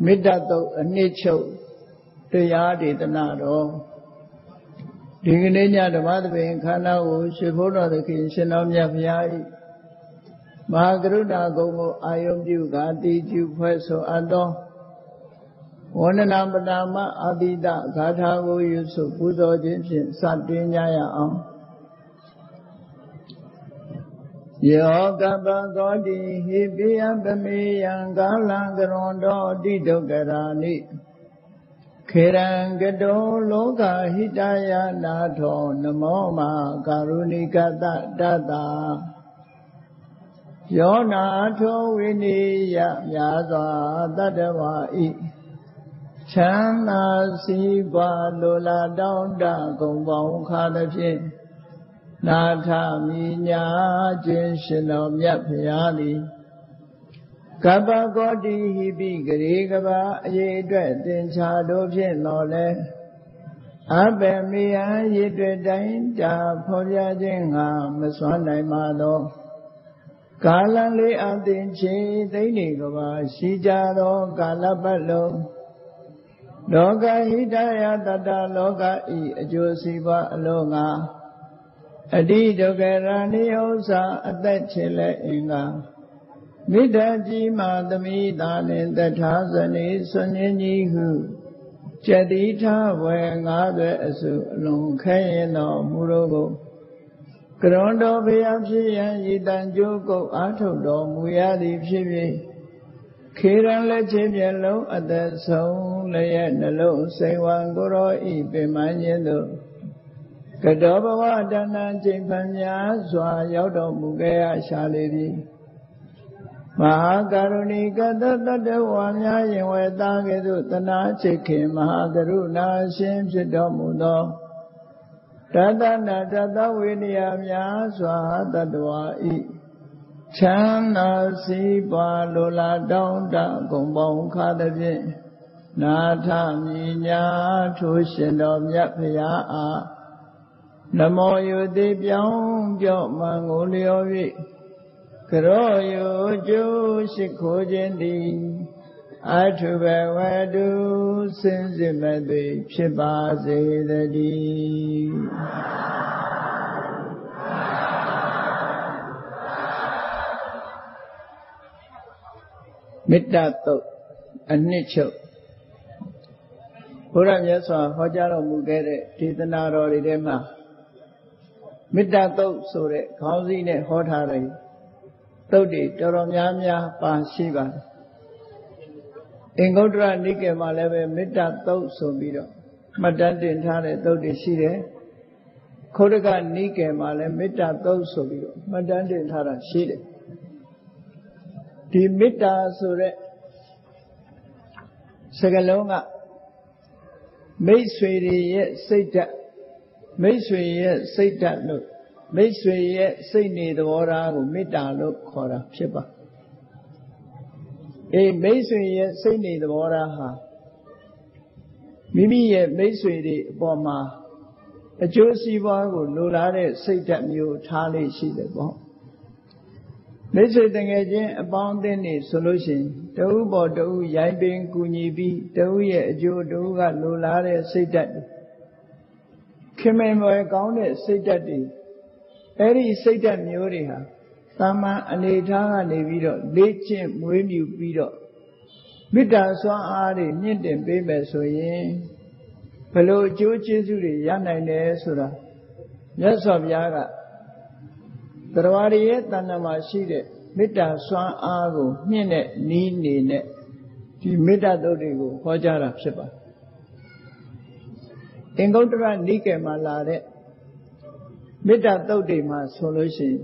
မေတ္တာတုတ်အနှစ်ချုပ်တရားဒေသနာတော်ဒီကနေ့ညဓမ္မသဘင်ခန္ဓာကိုရွှေဘုရားသခင်ရှင်တော်မြတ်ဘုရား၏မဟာကရုဏာဂုဏ်ကိုအာယုံပြုကာတိကျုဖွဲ့ဆိုအပ်သောဝန္ဒနာပနာမအာတိတဂါထာကိုယူဆုပူဇော်ခြင်းဖြင့်စတင်ကြရအောင်ယောကပသောတိဟိပိယပမေယံကာလံကရွန်တော်တိဒုက္ခရာနိခေရံကတောလောကဟိတယနာထောနမောမာကာရုဏိကတတတယောနာထောဝိနိယမြာစွာတတ္တဝါဤချမ်းသာစီးပွားလိုလားတောင်းတဂုံပေါင်းခါသဖြင့်နာထမိညာခြင်းရှင်တော်မြတ်ဖရာသည်ကပ္ပကောတိဟိပိဂရေကဘာအရေးအတွက်သင်္ချာတို့ဖြင့်တော်လဲအဘယ်မေယံရည်တွေ့တိုင်းတာဖော်ပြခြင်းငါမစွမ်းနိုင်ပါသောကာလလေးအသင်ချေသိနေကဘာရှိကြသောကာလပတ်လုံးလောကဟိတယတတလောကဤအကျိုးစီးပွားအလုံးငါအတိဒုက္ခရာနိဥ္စာအသက်ချေလက်အင်္ဂါမိတ္တကြီးမာသမိသာလင်တထာဇနေဆွန်ရင်ကြီးဟုကျတိထဝေငါးသွဲအစုအလုံးခဲရင်တော်မူတော်ကိုကရွန်တော်ဘုရားဖြစ်ရန်ရည်တန်ကြိုးကုပ်အားထုတ်တော်မူရသည်ဖြစ်၍ခေရန်လက်ချင်းမျက်လုံးအသက်ဆုံးလျက်နှလုံးစိန်ဝံကိုရောဤပင်မခြင်းသို့ကတောဘဝတဏ္ဏချိန်ဖန်များစွာရောက်တော်မူခဲ့ရရှာလေသည်မဟာကရုဏီကတတတ္တဝါများယင်ဝေသားကဲ့သို့တနာချစ်ခင်မဟာကရုဏာရှင်ဖြစ်တော်မူသောတတနာတတဝိနည်းများစွာတတ္တဝါဤချမ်းသာစီးပွားလိုလားတောင်းတဂုံပေါင်းခါသဖြင့်နာထမိညာထိုရှင်တော်မြတ်ဖရာအားနမောယုတိပြောင်းပြော့မှန်ကိုလျော်၍ကရောယုကျိုးရှိခိုးခြင်းသည်အထုဘဝတုစင်စစ်မဲ့သည်ဖြစ်ပါစေတည်းမေတ္တာတုတ်အနှစ်ချုပ်ဘုရားမြတ်စွာဟောကြားတော်မူခဲ့တဲ့ဒေသနာတော်တွေထဲမှာမေတ္တာတုတ်ဆိုတဲ့ခေါင်းစည်းနဲ့ဟောထားတဲ့တုတ်တွေတော်တော်များများပါရှိပါတယ်အင်္ဂုတ္တရနိကေမှာလည်းပဲမေတ္တာတုတ်ဆိုပြီးတော့မှတ်တမ်းတင်ထားတဲ့တုတ်တွေရှိတယ်ခုတ်တကနိကေမှာလည်းမေတ္တာတုတ်ဆိုပြီးတော့မှတ်တမ်းတင်ထားတာရှိတယ်ဒီမေတ္တာဆိုတဲ့စကားလုံးကမိတ်ဆွေတွေရဲ့စိတ်ဓာတ်မိတ်ဆွေရဲ့စိတ်ဓာတ်လို့မိတ်ဆွေရဲ့စိတ်နေသဘောထားကိုမေတ္တာလို့ခေါ်တာဖြစ်ပါမိတ်ဆွေရဲ့စိတ်နေသဘောထားဟာမိမိရဲ့မိတ်ဆွေတွေအပေါ်မှာအကျိုးစီးပွားကိုလိုလားတဲ့စိတ်ဓာတ်မျိုးထားလေးရှိတယ်ပေါ့မိတ်ဆွေတကယ်ချင်းအပေါင်းအသင်းနေဆိုလို့ရှိရင်တဦးပေါ်တဦးရိုင်းပင်ကူညီပြီးတဦးရဲ့အကျိုးတဦးကလိုလားတဲ့စိတ်ဓာတ်ခင်မင်ွယ်ကောင်းတဲ့စိတ်ဓာတ်တွေအဲ့ဒီစိတ်ဓာတ်မျိုးတွေဟာသာမန်အနေထားကနေပြီးတော့လေ့ကျင့်မွေးမြူပြီးတော့မေတ္တာစွမ်းအားတွေမြင့်တင်ပေးမယ်ဆိုရင်ဘယ်လိုအကျိုးကျေးဇူးတွေရနိုင်တယ်ဆိုတာမြတ်စွာဘုရားကတရားရည်ရဲ့တဏ္ဍာမှာရှိတဲ့မေတ္တာစွမ်းအားကိုမြင့်တဲ့နီးနေနဲ့ဒီမေတ္တာတုတ်တွေကိုဟောကြားတာဖြစ်ပါတယ်အင်္ဂုတ္တရနိကေမှာလာတဲ့မေတ္တာတုတ်တွေမှာဆိုလို့ရှိရင်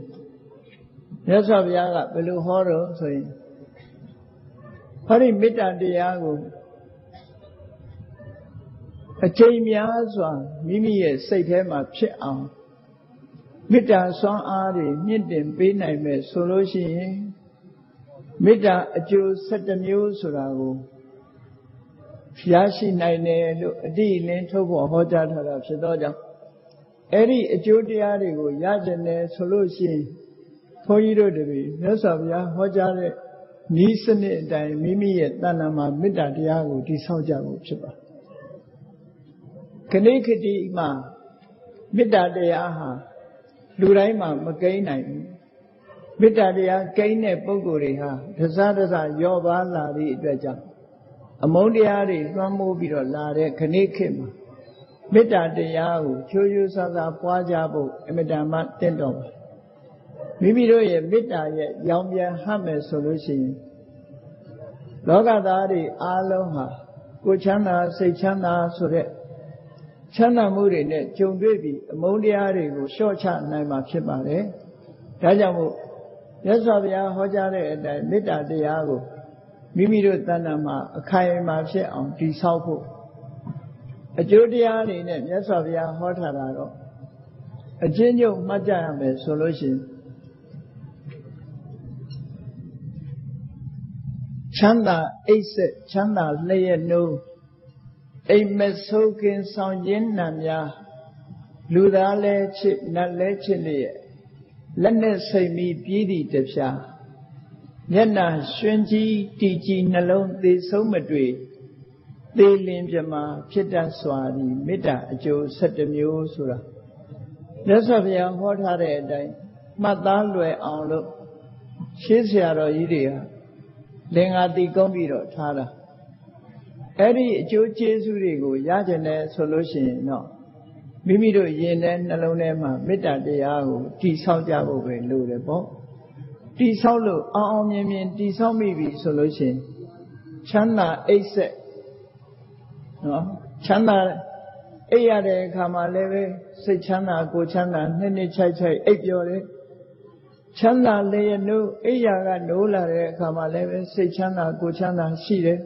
မြတ်စွာဘုရားကဘယ်လိုဟောတော့ဆိုရင်ဟောဒီမေတ္တာတရားကိုအချိန်များစွာမိမိရဲ့စိတ်ထဲမှာဖြစ်အောင်မေတ္တာစွမ်းအားတွေမြင့်တင်ပေးနိုင်မယ်ဆိုလို့ရှိရင်မေတ္တာအကျိုး17မျိုးဆိုတာကိုရရှိနိုင်တယ်လို့အတိအလင်းထုတ်ဖို့ဟောကြားထားတာဖြစ်သောကြောင့်အဲ့ဒီအကျိုးတရားတွေကိုရကျင်တယ်ဆိုလို့ရှိရင်ဘုန်းကြီးတို့တွေမြတ်စွာဘုရားဟောကြားတဲ့ နီးစနစ်အတိုင်းမိမိရဲ့တဏ္ဍာမှာမေတ္တာတရားကိုတည်ဆောက်ကြဖို့ဖြစ်ပါခဏိခတိမှာမေတ္တာတရားဟာလူတိုင်းမှာမကိန်းနိုင်ဘူးမေတ္တာတရားကိန်းတဲ့ပုဂ္ဂိုလ်တွေဟာတစားတစားရော့ပါလာသည့်အတွက်ကြောင့်အမုန်းတရားတွေလွှမ်းမိုးပြီးတော့လာတဲ့ခဏိခေတ်မှာမေတ္တာတရားကိုချိုးချိုးဆဆပွားကြဖို့အမြဲတမ်းတင့်တော်ပါမိမိတို့ရဲ့မေတ္တာရဲ့ရောင်ပြန်ဟပ်မယ်ဆိုလို့ရှိရင်လောကသားတွေအားလုံးဟာကိုယ်ချမ်းသာစိတ်ချမ်းသာဆိုတဲ့ချမ်းသာမှုတွေနဲ့ကြုံတွေ့ပြီးအမုန်းတရားတွေကိုလျှော့ချနိုင်မှာဖြစ်ပါတယ်ဒါကြောင့်မို့မြတ်စွာဘုရားဟောကြားတဲ့အတိုင်းမေတ္တာတရားကိုမိမိတို့တဏ္ဍာမှာအခိုင်အမာဖြစ်အောင်တည်ဆောက်ဖို့အကျိုးတရားအနေနဲ့မြတ်စွာဘုရားဟောထားတာတော့အချင်းချင်းမှတ်ကြရမယ်ဆိုလို့ရှိရင်ချမ်းသာအိပ်စက်ချမ်းသာလျက်နိုးအိမ်မဆိုးခင်ဆောင်ခြင်းနံများလူသားလဲချစ်နတ်လဲချစ်လျက်လက်နဲ့စိတ်မီပြီးသည့်တပြားမျက်နှာရွှင်ကြီးတီကြီးနှလုံးသေဆုံးမတွေ့သေလင်ပြမှာဖြစ်တတ်စွာသည်မေတ္တာအကျိုး17မျိုးဆိုတာမြတ်စွာဘုရားဟောထားတဲ့အတိုင်းမှတ်သားလွယ်အောင်လို့ရှင်းဆရာတော်ကြီးတွေဟာလင်္ကာတိကုန်းပြီးတော့ထားတာအဲ့ဒီအကျိုးကျေးဇူးတွေကိုရကြတယ်ဆိုလို့ရှိရင်တော့မိမိတို့ယင်တဲ့နှလုံးထဲမှာမေတ္တာတရားကိုတည်ဆောက်ကြဖို့ပဲလိုတယ်ပေါ့တည်ဆောက်လို့အောင်မြင်မြင်တည်ဆောက်မိပြီဆိုလို့ရှိရင်ချမ်းသာအိပ်စက်နော်ချမ်းသာအိပ်ရတဲ့အခါမှာလည်းပဲစိတ်ချမ်းသာကိုယ်ချမ်းသာနှစ်ချိုက်အိပ်ပျော်တယ်ချမ်းသာလျက်နိုးအိယာကနိုးလာတဲ့အခါမှာလည်းပဲစိတ်ချမ်းသာကိုယ်ချမ်းသာရှိတယ်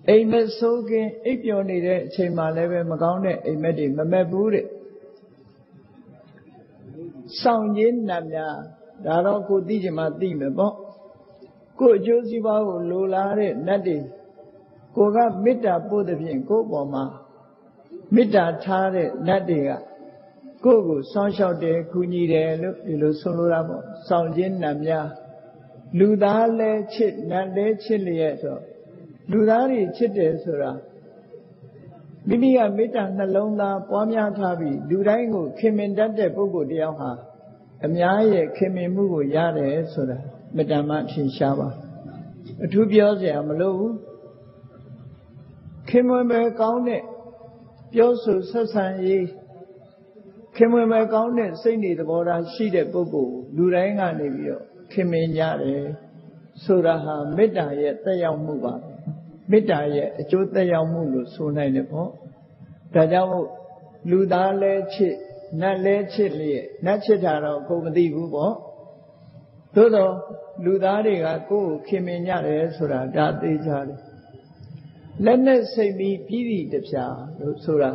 အိမ်မက်ဆိုးခင်အိပ်ပျော်နေတဲ့အချိန်မှာလည်းပဲမကောင်းတဲ့အိမ်မက်တွေမမက်ဘူးတဲ့စောင့်ရင်းနတ်များဒါတော့ကိုသိချင်မှသိမယ်ပေါ့ကိုအကျိုးစီးပွားကိုလိုလားတဲ့နတ်တွေကိုကမေတ္တာပို့တဲ့ဖြင့်ကိုယ့်ပေါ်မှာမေတ္တာထားတဲ့နတ်တွေကကိုယ့်ကိုစောင့်ရှောက်တယ်ကူညီတယ်လို့ဒီလိုဆိုလိုတာပေါ့စောင့်ခြင်းနတ်များလူသားလဲချစ်နတ်လဲချစ်လျက်ဆိုလူသားတွေချစ်တယ်ဆိုတာမိမိကမေတ္တာနှလုံးသားပွားများထားပြီးလူတိုင်းကိုခင်မင်တတ်တဲ့ပုဂ္ဂိုလ်တယောက်ဟာအများရဲ့ခင်မင်မှုကိုရတယ်ဆိုတာမေတ္တာမှထင်ရှားပါအထူးပြောစရာမလိုဘူးခင်မင်ပဲကောင်းတဲ့ပြောဆိုဆက်ဆံရေးခင်မင်ပဲကောင်းတဲ့စိတ်နေသဘောထားရှိတဲ့ပုဂ္ဂိုလ်လူတိုင်းကနေပြီးတော့ခင်မင်ကြတယ်ဆိုတာဟာမေတ္တာရဲ့သက်ရောက်မှုပါမေတ္တာရဲ့အကျိုးသက်ရောက်မှုလို့ဆိုနိုင်တယ်ပေါ့ဒါကြောင့်မို့လူသားလဲချစ်နတ်လဲချစ်လျက်နတ်ချစ်တာတော့ကိုမသိဘူးပေါ့သို့တော့လူသားတွေကကိုယ့်ကိုခင်မင်ကြတယ်ဆိုတာဒါသိကြတယ်လက်နဲ့စိတ်ပြီးပြီးပြီတပြားလို့ဆိုတာ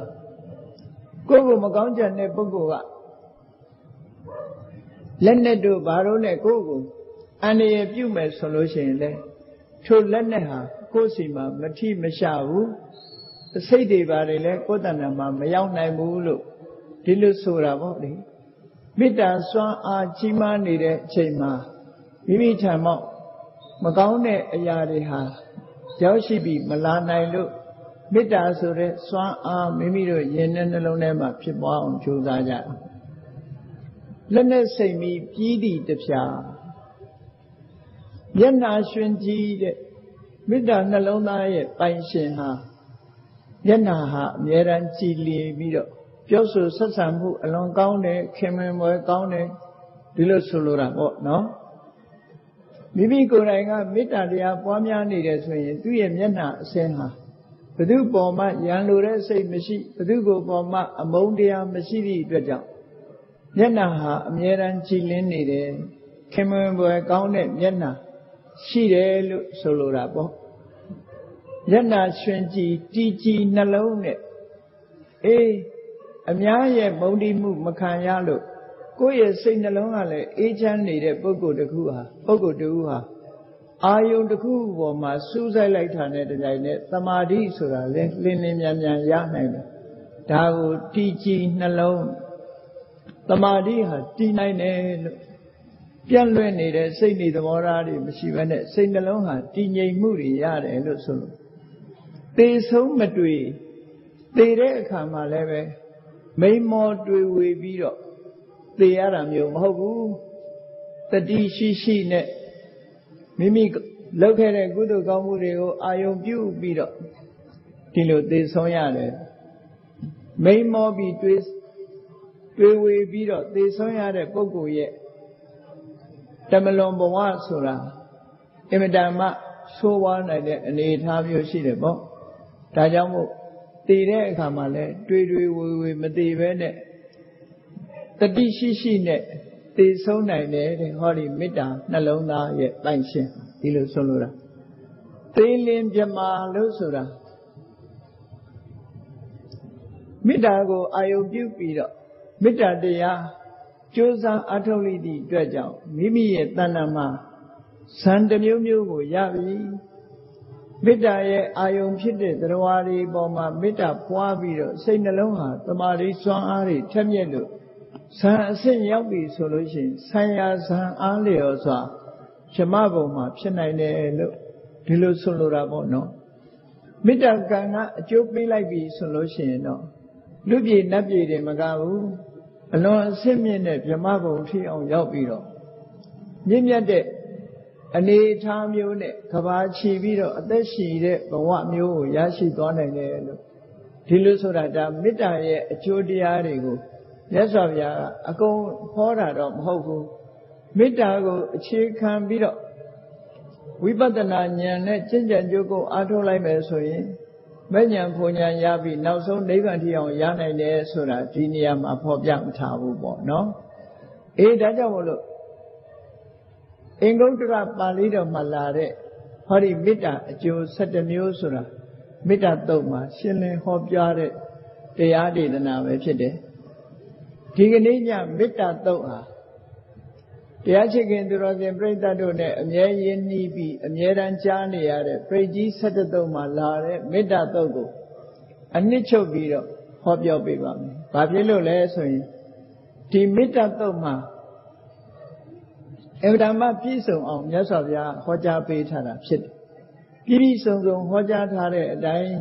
ကိုယ့်ကိုမကောင်းကြတဲ့ပုဂ္ဂိုလ်ကလက်နဲ့တို့ဘာလို့နဲ့ကိုယ့်ကိုအန္တရာယ်ပြုမယ်ဆိုလို့ရှိရင်လေထိုလက်နဲ့ဟာကိုယ်စီမှာမထိမရှဘူးအစိတ်တွေပါတယ်လေကိုယ်တဏ္ဍာမှာမရောက်နိုင်ဘူးလို့ဒီလိုဆိုတာပေါ့လေမေတ္တာစွမ်းအားကြီးမားနေတဲ့အချိန်မှာမိမိထံမောက်မကောင်းတဲ့အရာတွေဟာရောက်ရှိပြီးမလာနိုင်လို့မေတ္တာဆိုတဲ့စွမ်းအားမိမိတို့ရင်ထဲနှလုံးထဲမှာဖြစ်ပွားအောင်ကြိုးစားကြအောင်လက်နဲ့စိတ်မီပြီးသည့်တပြားမျက်နှာရွှင်ကြီးတဲ့မေတ္တာနှလုံးသားရဲ့ပိုင်ရှင်ဟာမျက်နှာဟာအမြဲတမ်းကြည်လင်ပြီးတော့ပြောဆိုဆက်ဆံမှုအလွန်ကောင်းတယ်ခင်မင်ပွဲကောင်းတယ်ဒီလိုဆိုလိုတာပေါ့နော်မိမိကိုယ်တိုင်ကမေတ္တာတရားပွားများနေတယ်ဆိုရင်သူ့ရဲ့မျက်နှာအစင်းဟာဘသူပေါ်မှာရန်လိုတဲ့စိတ်မရှိဘသူကိုပေါ်မှာအမုန်းတရားမရှိသည့်အတွက်ကြောင့်မျက်နှာဟာအမြဲတမ်းကြည်လင်နေတယ်ခင်မင်ပွဲကောင်းတဲ့မျက်နှာရှိတယ်လို့ဆိုလိုတာပေါ့မျက်နှာရွှင်ကြည်တီကြည်နှလုံးနဲ့အများရဲ့မုန်းတိမှုမခံရလို့ကိုယ့်ရဲ့စိတ်နှလုံးကလည်းအေးချမ်းနေတဲ့ပုဂ္ဂိုလ်တစ်ခုဟာအာယုန်တစ်ခုပေါ်မှာစူးစိုက်လိုက်တာနဲ့တကြိုင်နဲ့သမာဓိဆိုတာလဲလင်းလင်းမြန်မြန်ရနိုင်တယ်ဒါကိုတီကြည်နှလုံးသမာဓိဟာတည်နိုင်တယ်လို့ ပြန့်လွင့်နေတဲ့စိတ်နေသဘောထားတွေမရှိဘဲနဲ့စိတ်နှလုံးဟာတည်ငြိမ်မှုတွေရတယ်လို့ဆိုလို့သေဆုံးမတွေ့သေတဲ့အခါမှာလည်းပဲမိန်မောတွေ့ဝေပြီးတော့သေရတာမျိုးမဟုတ်ဘူးတတိရှိရှိနဲ့မိမိလုပ်ခဲ့တဲ့ကုသိုလ်ကောင်းမှုတွေကိုအာယုံပြုပြီးတော့ဒီလိုသေဆုံးရတယ်မိန်မောပြီးတွေ့ဝေပြီးတော့သေဆုံးရတဲ့ပုဂ္ဂိုလ်ရဲ့တမလွန်ဘဝဆိုတာအင်မတန်မှဆိုးဝါးနိုင်တဲ့အနေအထားမျိုးရှိတယ်ပေါ့ဒါကြောင့်မို့တည်တဲ့အခါမှာလဲတွေ့ဝေမတည်ပဲနဲ့တတိရှိရှိနဲ့တည်ဆုံးနိုင်တယ်တဲ့ဟောဒီမေတ္တာနှလုံးသားရဲ့ပိုင်ရှင်ဒီလိုဆိုလိုတာသေလင်ပြမာလို့ဆိုတာမေတ္တာကိုအာယုံပြုပြီးတော့မေတ္တာတရားကြိုးစားအထောက်လိသည့်အတွက်ကြောင့်မိမိရဲ့တဏ္ဍာမှာဇန်တစ်မျိုးမျိုးကိုရပြီမေတ္တာရဲ့အာယုံဖြစ်တဲ့သရဝါတွေပေါ်မှာမေတ္တာပွားပြီးတော့စိတ်နှလုံးဟာတမာတိစွမ်းအားတွေထက်မြက်လို့ဇန်အဆင့်ရောက်ပြီဆိုလို့ရှိရင်ဆံရဇန်အားလျော်စွာဓမ္မဘုံမှာဖြစ်နိုင်တယ်လို့ဒီလိုဆိုလိုတာပေါ့နော်မေတ္တာကံကအကျိုးပေးလိုက်ပြီဆိုလို့ရှိရင်တော့လူပြည်နတ်ပြည်တွေမကဘူးအလွန်အဆင့်မြင့်တဲ့ဗြဟ္မဘုံထိအောင်ရောက်ပြီးတော့မြင့်မြတ်တဲ့အနေအထားမျိုးနဲ့ကဘာချီပြီးတော့အသက်ရှည်တဲ့ဘဝမျိုးကိုရရှိသွားနိုင်တယ်လို့ဒီလိုဆိုတာဒါမေတ္တာရဲ့အကျိုးတရားတွေကိုမြတ်စွာဘုရားကအကုန်ဟောတာတော့မဟုတ်ဘူးမေတ္တာကိုအခြေခံပြီးတော့ဝိပဿနာဉာဏ်နဲ့ကျင့်ကြံကြိုးကိုအားထုတ်လိုက်မယ်ဆိုရင်မဉဏ်ဖွဉဏ်ရပြီးနောက်ဆုံးနိဗ္ဗာန်ထိအောင်ရနိုင်တယ်ဆိုတာဒီနေရာမှာဖော်ပြမထားဘူးပေါ့နော်ဒါကြောင့်မို့လို့အင်္ဂုတ္တရပါဠိတော်မှာလာတဲ့ဟောဒီမေတ္တာအကျိုး17မျိုးဆိုတာမေတ္တာတုတ်မှာရှင်းလင်းဟောပြတဲ့တရားဒေသနာပဲဖြစ်တယ်ဒီကနေ့ညမေတ္တာတုတ်ဟာတရားချစ်ခင်သူတော်စင်ပြိဿတ်တို့နဲ့အမြဲရင်းနှီးပြီးအမြဲတမ်းကြားနေရတဲ့ပရိကြီး17တုတ်မှာလာတဲ့မေတ္တာတုတ်ကိုအနှစ်ချုပ်ပြီးတော့ဟောပြောပေးပါမယ်။ဘာဖြစ်လို့လဲဆိုရင်ဒီမေတ္တာတုတ်မှာအဗ္ဗဓမ္မပြည့်စုံအောင်မြတ်စွာဘုရားဟောကြားပေးထားတာဖြစ်တယ်။ပြည့်စုံဟောကြားထားတဲ့အတိုင်း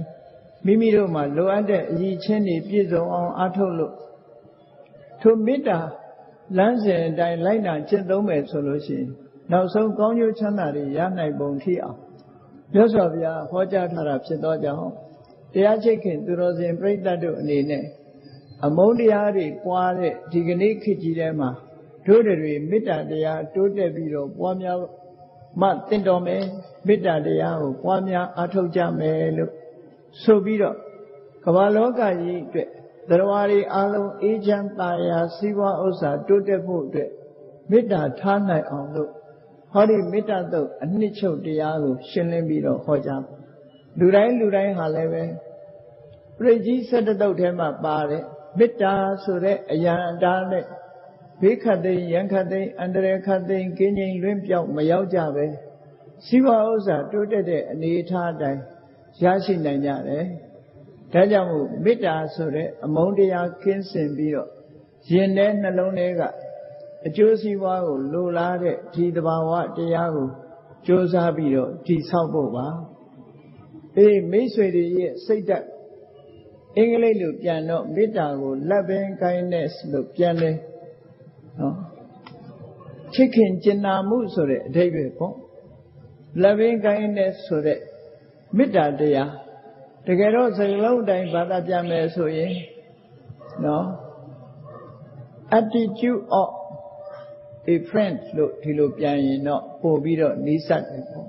မိမိတို့မှာလိုအပ်တဲ့အရည်ချင်းတွေပြည့်စုံအောင်အားထုတ်လို့ထိုမေတ္တာလမ်းစဉ်အတိုင်းလိုက်နာကျင့်သုံးမယ်ဆိုလို့ရှိရင်နောက်ဆုံးကောင်းကျိုးချမ်းသာတွေရနိုင်ပုံထိအောင်မြတ်စွာဘုရားဟောကြားထားတာဖြစ်သောကြောင့်တရားချစ်ခင်သူတော်စင်ပြိဿတ်တို့အနေနဲ့အမုန်းတရားတွေပွားတဲ့ဒီကနေ့ခေတ်ကြီးထဲမှာတို့တွေမေတ္တာတရားတိုးတက်ပြီးတော့ပွားများမှသင်တော်မယ်မေတ္တာတရားကိုပွားများအားထုတ်ကြမယ်လို့ဆိုပြီးတော့ကမ္ဘာလောကကြီးအတွက်သရဝါတွေအလုံးအေးချမ်းသာယာစီးပွားဥစ္စာတိုးတက်ဖို့အတွက်မေတ္တာထားနိုင်အောင်လို့ဟောဒီမေတ္တာတုတ်အနှစ်ချုပ်တရားကိုရှင်းလင်းပြီးတော့ဟောကြားလူတိုင်းဟာလည်းပဲပရိကြီး17တုတ်ထဲမှာပါတယ်မေတ္တာဆိုတဲ့အယံအတားနဲ့ဘေးခတ်သိမ်းရန်ခတ်သိမ်းအန္တရာယ်ခတ်သိမ်းကင်းငြိမ်လွင့်ပြောက်မရောက်ကြပဲစီးပွားဥစ္စာတိုးတက်တဲ့အနေအထားအတိုင်းရရှိနိုင်ကြတယ်ဒါကြောင့်မို့မေတ္တာဆိုတဲ့အမုန်းတရားကင်းစင်ပြီးတော့ရင်ထဲနှလုံးထဲကအကျိုးစီးပွားကိုလိုလားတဲ့ဒီသဘာဝတရားကိုကြိုးစားပြီးတော့တည်ဆောက်ဖို့ပါမိတ်ဆွေတွေရဲ့စိတ်ဓာတ်အင်္ဂလိပ်လိုပြန်တော့မေတ္တာကို loving kindness လို့ပြန်တယ်နော်ချစ်ခင်ကျင်နာမှုဆိုတဲ့အဓိပ္ပာယ်ပေါ့ loving kindness ဆိုတဲ့မေတ္တာတရားတကယ်တော့စကားလုံးတိုင်းဘာသာပြန်မယ်ဆိုရင်နော် attitude of a friend လို့ဒီလိုပြန်ရင်တော့ပို့ပြီးတော့နီးစပ်တယ်ပေါ့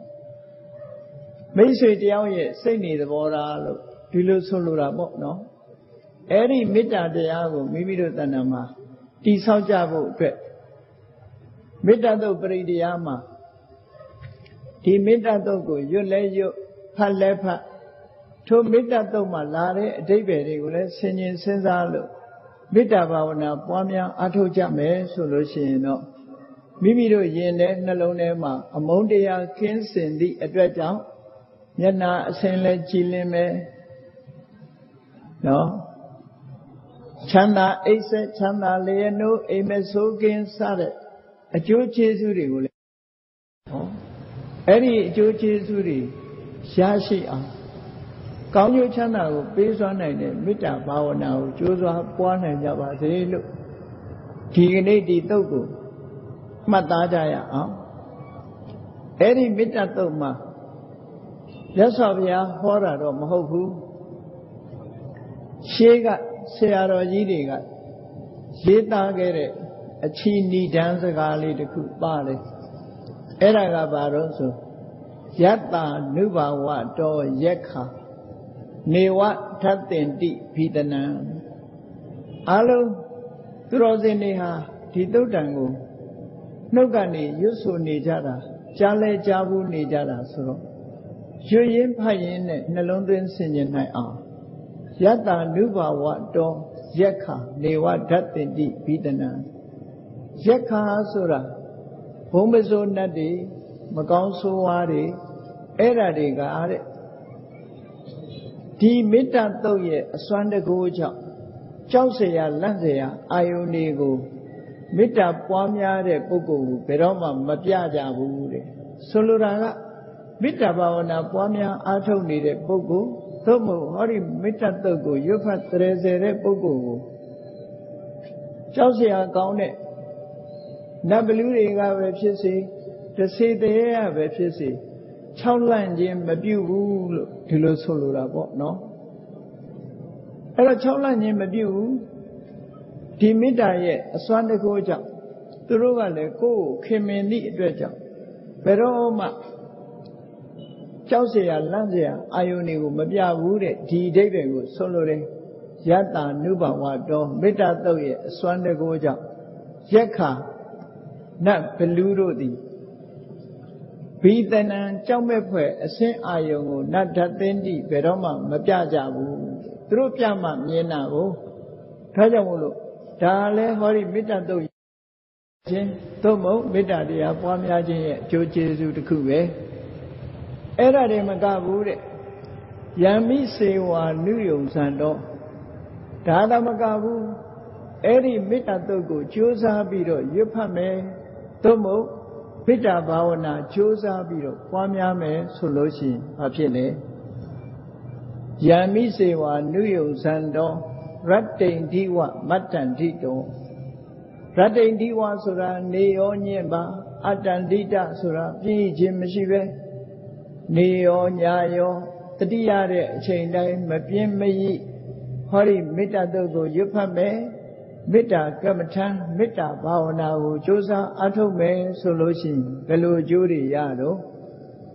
မိတ်ဆွေတယောက်ရဲ့စိတ်နေသဘောထားလို့ဒီလိုဆိုလိုတာပေါ့နော်အဲ့ဒီမေတ္တာတရားကိုမိမိတို့တဏ္ဍာမှာတည်ဆောက်ကြဖို့အတွက်မေတ္တာတုတ်ပရိတရားမှာဒီမေတ္တာတုတ်ကိုရွတ်လဲရွတ်ဖတ်လဲဖတ်ထိုမေတ္တာတုတ်မှာလာတဲ့အဓိပ္ပာယ်တွေကိုလည်းဆင်ခြင်စဉ်းစားလို့မေတ္တာဘာဝနာပွားများအားထုတ်ကြမယ်ဆိုလို့ရှိရင်တော့မိမိတို့ယင်တဲ့နှလုံးထဲမှာအမုန်းတရားကင်းစင်သည့်အတွက်ကြောင့်မျက်နာအစဉ်လဲကြည်လင်မယ်နော်ချမ်းသာအိပ်ဆက်ချမ်းသာလျက်နိုးအိမ်မဆိုးကင်းစတဲ့ အကျိုးကျေးဇူးတွေကိုလည်းဟောအဲ့ဒီအကျိုးကျေးဇူးတွေရရှိအောင်ကောင်းကျိုးချမ်းသာကိုပေးစွမ်းနိုင်တဲ့မေတ္တာဘာဝနာကိုကြိုးစားပွားနိုင်ကြပါစေလို့ဒီကနေ့ဒီတုတ်ကိုမှတ်သားကြရအောင်အဲ့ဒီမေတ္တာတုတ်မှာမြတ်စွာဘုရားဟောတာတော့မဟုတ်ဘူးရှေးကဆရာတော်ကြီးတွေကရေးသားခဲ့တဲ့အချီနိဒန်းစကားလေးတစ်ခုပါတယ်အဲ့ဒါကဘာလို့ဆိုယတ္တနုဘာဝတောယက္ခနေဝထတ်တင်တိဘိတနံအလုံးသူတော်စင်တွေဟာဒီတုတ်တန်ကိုနှုတ်ကနေရွတ်ဆိုနေကြတာကြားလဲကြားဘူးနေကြတာဆိုတော့ရွတ်ရင်းဖတ်ရင်းနဲ့နှလုံးသွင်းဆင်ခြင်နိုင်အောင်ယတ္တနုဘာဝတောယက္ခနေဝဓတ္တင်တိဘိတနံယက္ခဆိုတာဘုံပစိုးနတ်တွေမကောင်းဆိုးဝါးတွေအဲ့ဓာတွေကတဲ့ဒီမေတ္တာတုတ်ရဲ့အစွမ်းတကူကြောင့်ကြောက်เสียလန့်เสียအာယုန်တွေကိုမေတ္တာပွားများတဲ့ပုဂ္ဂိုလ်ကိုဘယ်တော့မှမပြကြဘူးတဲ့ဆိုလိုတာကမေတ္တာဘာဝနာပွားများအားထုတ်နေတဲ့ပုဂ္ဂိုလ်သို့မဟုတ်ဟောဒီမေတ္တာတုတ်ကိုရွတ်ဖတ်တရေစေတဲ့ပုဂ္ဂိုလ်ကိုကြောက်เสียကောင်းတဲ့နတ်ဘလူတွေကပဲဖြစ်စေတစေတရေရပဲဖြစ်စေ6လန့်ခြင်းမပြုဘူးလို့ဒီလိုဆိုလိုတာပေါ့နော်အဲ့တော့6လန့်ခြင်းမပြုဘူးဒီမေတ္တာရဲ့အစွမ်းတကူကြောင့်သူတို့ကလည်းကိုယ်ကိုခင်မင်သည့်အတွက်ကြောင့်ဘယ်တော့မှကြောက်เสียလန့်เสียအာယုန်တွေကိုမပြဘူးတဲ့ဒီအဓိပ္ပာယ်ကိုဆိုလိုတယ်ယတ္တနုဘဝတောမေတ္တာတုတ်ရဲ့အစွမ်းတကူကြောင့်ယက္ခနတ်ဘလူတို့သည်ဘိတနံကြောက်မဲ့ဖွဲ့အစင်းအာယုံကိုနတ်ဓာတ်သိတိဘယ်တော့မှမပြကြဘူးသူတို့ပြမှမြင်တာကိုဒါကြောင့်မို့လို့ဒါလည်းဟောဒီမေတ္တာတုတ်ခြင်းသို့မဟုတ်မေတ္တာတရားပွားများခြင်းရဲ့အကျိုးကျေးဇူးတစ်ခုပဲအဲ့ဒါတွေမကဘူးတဲ့ယံမိစေဝါနုယုံစံတော့ဒါသာမကဘူးအဲ့ဒီမေတ္တာတုတ်ကိုကြိုးစားပြီးတော့ရွတ်ဖတ်မယ်သို့မဟုတ်မေတ္တာဘာဝနာကြိုးစားပြီးတော့ပွားများမယ်ဆိုလို့ရှိရင်ဘာဖြစ်လဲယံမိစေဝါနုယုံစံတော်ရတ္တိန်ဒီဝမတ္တန္တိတောရတ္တိန်ဒီဝဆိုတာနေရောညင့်ပါအတ္တန္တိတဆိုတာပြည့်ခြင်းမရှိပဲနေရောညရောတတိယတဲ့အချိန်တိုင်းမပြင်းမရိဟောဒီမေတ္တာတုတ်ကိုရွတ်ဖတ်မယ်မေတ္တာကမ္မထံမေတ္တာဘာဝနာကိုကြိုးစားအားထုတ်မယ်ဆိုလို့ရှိရင်ဘယ်လိုအကျိုးတွေရတော့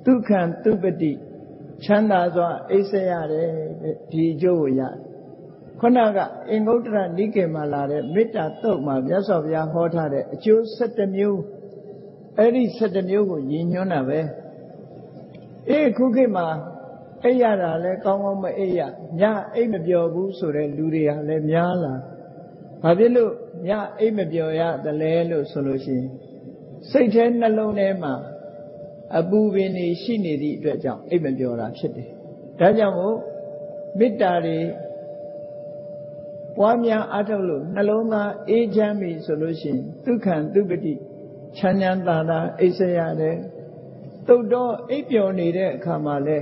ဒုက္ခံသူပတိချမ်းသာစွာအိပ်စက်ရတယ်ဒီအကျိုးကိုရတယ်ခုနကအင်္ဂုတ္တရနိကေမှာလာတဲ့မေတ္တာတုတ်မှာမြတ်စွာဘုရားဟောထားတဲ့အကျိုး17မျိုးအဲ့ဒီ17မျိုးကိုရည်ညွှန်းတာပဲခုခေတ်မှာအိပ်ရတာလဲကောင်းကောင်းမအိပ်ရညအိပ်မပျော်ဘူးဆိုတဲ့လူတွေကလည်းများလာဘာဖြစ်လို့ညအိပ်မပျော်ရသလဲလို့ဆိုလို့ရှိရင်စိတ်ထဲနှလုံးထဲမှာအပူပင်တွေရှိနေသည့်အတွက်ကြောင့်အိပ်မပျော်တာဖြစ်တယ်ဒါကြောင့်မို့မေတ္တာတွေပွားများအားထုတ်လို့နှလုံးသားအေးချမ်းပြီဆိုလို့ရှိရင်ဒုက္ခံသူပတိချမ်းချမ်းသာသာအိပ်စက်ရတယ်တုတ်တော့အိပ်ပျော်နေတဲ့အခါမှာလဲ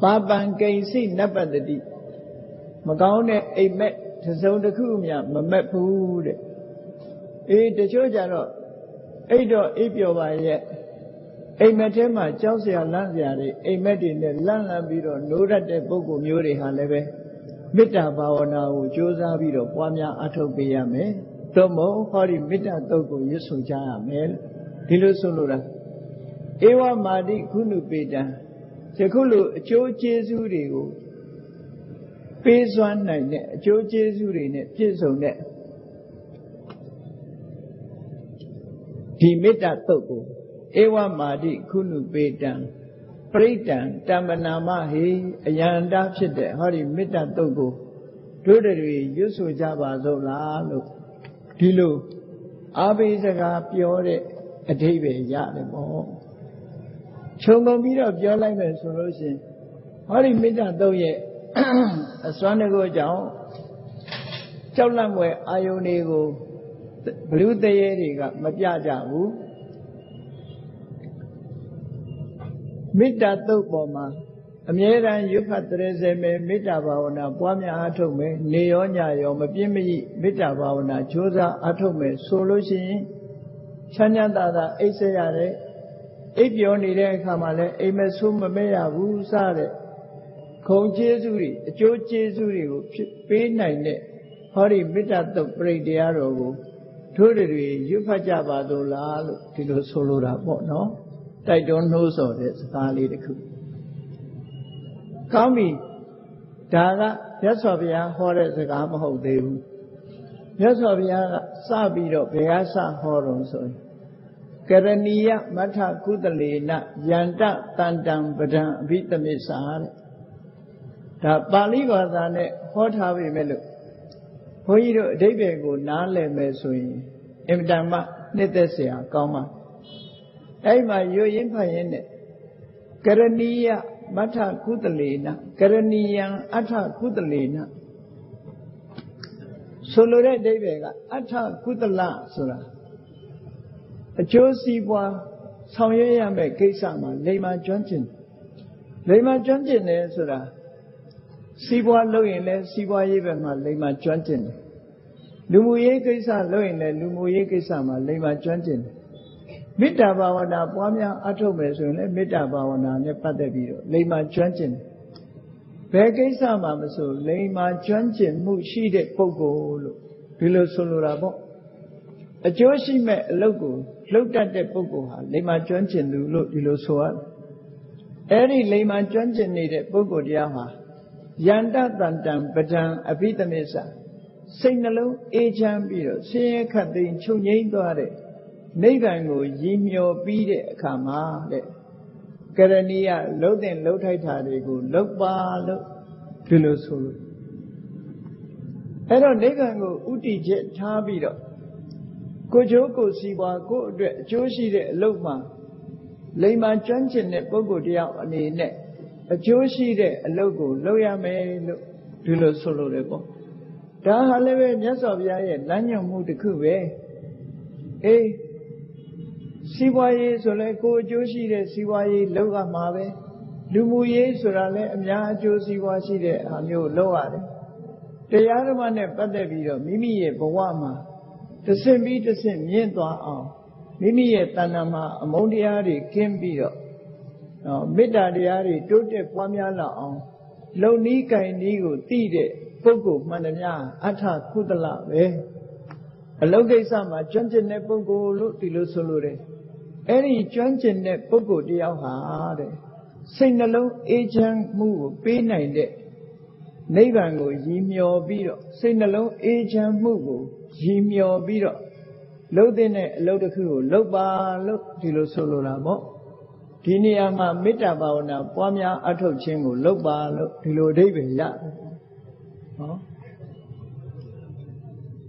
ပါပံကိဉ္စိနပ္ပတတိမကောင်းတဲ့အိပ်မက်တစ်စုံတစ်ခုမှမမက်ဘူးတဲ့တချို့ကြတော့အိပ်တော့အိပ်ပျော်ပါရဲ့အိမ်မက်ထဲမှာကြောက်စရာလန့်စရာတွေအိမ်မက်တွေနဲ့လန့်လန့်ပြီးတော့နိုးရတဲ့ပုဂ္ဂိုလ်မျိုးတွေဟာလည်းပဲမေတ္တာဘာဝနာကိုကြိုးစားပြီးတော့ပွားများအားထုတ်ပေးရမယ်သို့မဟုတ်ဟောဒီမေတ္တာတုတ်ကိုရွတ်ဆိုကြရမယ်ဒီလိုဆိုလိုတာဧဝမာတိခုနုပေတံယခုလိုအကျိုးကျေးဇူးတွေကိုပေးစွမ်းနိုင်တဲ့အကျိုးကျေးဇူးတွေနဲ့ပြည့်စုံတဲ့ဒီမေတ္တာတုတ်ကိုဧဝမာတိခုနုပေတံပရိတံတမ္ပနာမဟေအယန္တာဖြစ်တဲ့ဟောဒီမေတ္တာတုတ်ကိုတို့တွေရွတ်ဆိုကြပါစို့လားလို့ဒီလိုအားပေးစကားပြောတဲ့အဓိပ္ပာယ်ရတယ်ပေါ့ခြုံကုန်ပြီးတော့ပြောလိုက်မယ်ဆိုလို့ရှိရင်ဟောဒီမေတ္တာတုတ်ရဲ့အစွမ်းတကူကြောင့်ကြောက်လန့်ွယ်အာယုန်တွေကို ဘလူတရေတွေကမပြကြဘူးမေတ္တာသုတ်ပေါ်မှာအမြဲတမ်းရွတ်ဖတ်တရေစေမယ်မေတ္တာဘာဝနာပွားများအားထုတ်မယ်နေရောညရောမပြင်းမရိမေတ္တာဘာဝနာကြိုးစားအားထုတ်မယ်ဆိုလို့ရှိရင်ချမ်းချမ်းသာသာအိပ်ဆက်ရတယ်အိပ်ပျော်နေတဲ့အခါမှာလည်းအိမ်မဆိုးမမဲရဘူးစတဲ့ခုံကျေးဇူးတွေအကျိုးကျေးဇူးတွေကိုပေးနိုင်တဲ့ဟောဒီမေတ္တာသုတ်ပရိတရားတော်ကိုတို့တွေရွတ်ဖတ်ကြပါသောလားလို့ဒီလိုဆိုလိုတာပေါ့နော်တိုက်တွန်းနှိုးဆော်တဲ့စကားလေးတစ်ခုကောင်းပြီဒါကမြတ်စွာဘုရားဟောတဲ့စကားမဟုတ်သေးဘူးမြတ်စွာဘုရားကစပြီးတော့ဘယ်ကစဟောတော့ဆိုရင်ကရဏီယမထကုသလေနယန္တတန္တံပဒံအဘိသမစ္ဆာတဲ့ဒါပါဠိဘာသာနဲ့ဟောထားပေမဲ့လို့ဘုန်းကြီးတို့အဓိပ္ပာယ်ကိုနားလည်မယ်ဆိုရင်အင်မတန်မှနှစ်သက်စရာကောင်းပါအဲ့မှာရွရင်းဖတ်ရင်းနဲ့ကရဏီယမထကုသလေနကရဏီယံအထကုသလေနဆိုလိုတဲ့အဓိပ္ပာယ်ကအထကုသလဆိုတာအကျိုးစီးပွားဆောင်ရွက်ရမယ့်ကိစ္စမှာလိမ္မာကျွမ်းကျင်လိမ္မာကျွမ်းကျင်တယ်ဆိုတာစီးပွားလုပ်ရင်လည်းစီးပွားရေးဘက်မှာလိမ္မာကျွမ်းကျင်တယ်လူမှုရေးကိစ္စလုပ်ရင်လည်းလူမှုရေးကိစ္စမှာလိမ္မာကျွမ်းကျင်တယ်မေတ္တာဘာဝနာပွားများအထုတ်မယ်ဆိုရင်လည်းမေတ္တာဘာဝနာနဲ့ပတ်သက်ပြီးတော့လိမ္မာကျွမ်းကျင်တယ်ဘယ်ကိစ္စမှာမဆိုလိမ္မာကျွမ်းကျင်မှုရှိတဲ့ပုဂ္ဂိုလ်လို့ဒီလိုဆိုလိုတာပေါ့အကျိုးရှိမဲ့အလုပ်ကိုလုပ်တတ်တဲ့ပုဂ္ဂိုလ်ဟာလိမ္မာကျွမ်းကျင်သူလို့ဒီလိုဆိုရတယ်အဲ့ဒီလိမ္မာကျွမ်းကျင်နေတဲ့ပုဂ္ဂိုလ်တရားဟာယန္တတန္တံပဒံအဘိသမစ္ဆာစိတ်နှလုံးအေးချမ်းပြီးတော့ဆင်းရဲခတ်သိမ်းချုပ်ငြိမ်းသွားတဲ့နိဗ္ဗာန်ကိုရည်မျှော်ပြီးတဲ့အခါမှာတဲ့ကရဏီယလှုပ်တဲ့လှုပ်ထိုက်တာတွေကိုလှုပ်ပါလို့ဒီလိုဆိုလို့အဲ့တော့နိဗ္ဗာန်ကိုဥတည်ချက်ထားပြီးတော့ကိုကျိုးကိုစီပွားကိုအတွက်အကျိုးရှိတဲ့အလုပ်မှာလိမ္မာကျွမ်းကျင်တဲ့ပုဂ္ဂိုလ်တယောက်အနေနဲ့အကျိုးရှိတဲ့အလုပ်ကိုလုပ်ရမယ်လို့ဒီလိုဆိုလိုတယ်ပေါ့ဒါဟာလည်းပဲမြတ်စွာဘုရားရဲ့လမ်းညွှန်မှုတစ်ခုပဲအေးစီးပွားရေးဆိုလဲကိုအကျိုးရှိတဲ့စီးပွားရေးလုပ်ရမှာပဲလူမှုရေးဆိုတာလဲအများအကျိုးစီးပွားရှိတဲ့အားမျိုးလုပ်ရတယ်တရားဓမ္မနဲ့ပတ်သက်ပြီးတော့မိမိရဲ့ဘဝမှာတစ်ဆင့်ပြီးတစ်ဆင့်မြင့်သွားအောင်မိမိရဲ့တဏ္ဍာမှာအမုန်းတရားတွေကင်းပြီးတော့မေတ္တာတရားတွေတိုးတက်ပွားများလာအောင်လုံနီးကင်နီးကိုသိတဲ့ပုဂ္ဂိုလ်မှန်သမျှအထကုသလပဲအလုတ်ကိစ္စမှာကျွမ်းကျင်တဲ့ပုဂ္ဂိုလ်လို့ဒီလိုဆိုလိုတယ်အဲ့ဒီကျွမ်းကျင်တဲ့ပုဂ္ဂိုလ်တယောက်ဟာတဲ့စိတ်နှလုံးအေးချမ်းမှုကိုပေးနိုင်တဲ့နိဗ္ဗာန်ကိုရည်မျှော်ပြီးတော့စိတ်နှလုံးအေးချမ်းမှုကိုရည်မျှော်ပြီးတော့လှုပ်တဲ့အလုပ်တစ်ခုကိုလှုပ်ပါလို့ဒီလိုဆိုလိုတာပေါ့ဒီနေရာမှာမေတ္တာဘာဝနာပွားများအထုတ်ခြင်းကိုလှုပ်ပါလို့ဒီလိုအဓိပ္ပာယ်ရတယ်ဟော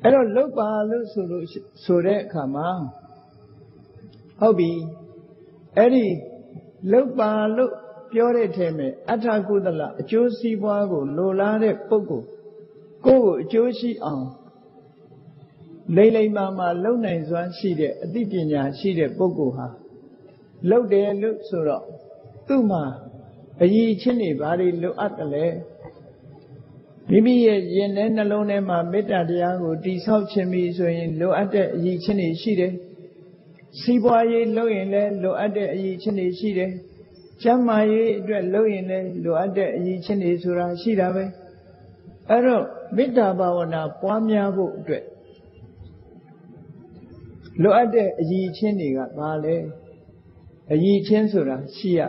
အဲ့တော့လှုပ်ပါလို့ဆိုတဲ့အခါမှာဟုတ်ပြီအဲ့ဒီလှုပ်ပါလို့ပြောတဲ့ထဲမှာအထကုသလအကျိုးစီးပွားကိုလိုလားတဲ့ပုဂ္ဂိုလ်ကိုယ့်ကိုအကျိုးရှိအောင်လိမ့်လိမ့်မာလုံနိုင်စွမ်းရှိတဲ့အသိပညာရှိတဲ့ပုဂ္ဂိုလ်ဟာလှုပ်တယ်လို့ဆိုတော့သူ့မှာအရည်အချင်းတွေဘာတွေလိုအပ်တယ်လဲမိမိရဲ့ရင်ထဲနှလုံးထဲမှာမေတ္တာတရားကိုတည်ဆောက်ခြင်းပြီးဆိုရင်လိုအပ်တဲ့အရည်အချင်းတွေရှိတယ်စီးပွားရေးလုပ်ရင်လည်းလိုအပ်တဲ့အရည်အချင်းတွေရှိတယ်ကျမ်းမာရေးအတွက်လုပ်ရင်လည်းလိုအပ်တဲ့အရည်အချင်းတွေဆိုတာရှိတာပဲအဲ့တော့မေတ္တာဘာဝနာပွားများဖို့အတွက်လိုအပ်တဲ့အရည်အချင်းတွေကဘာလဲအရည်အချင်းဆိုတာရှိရ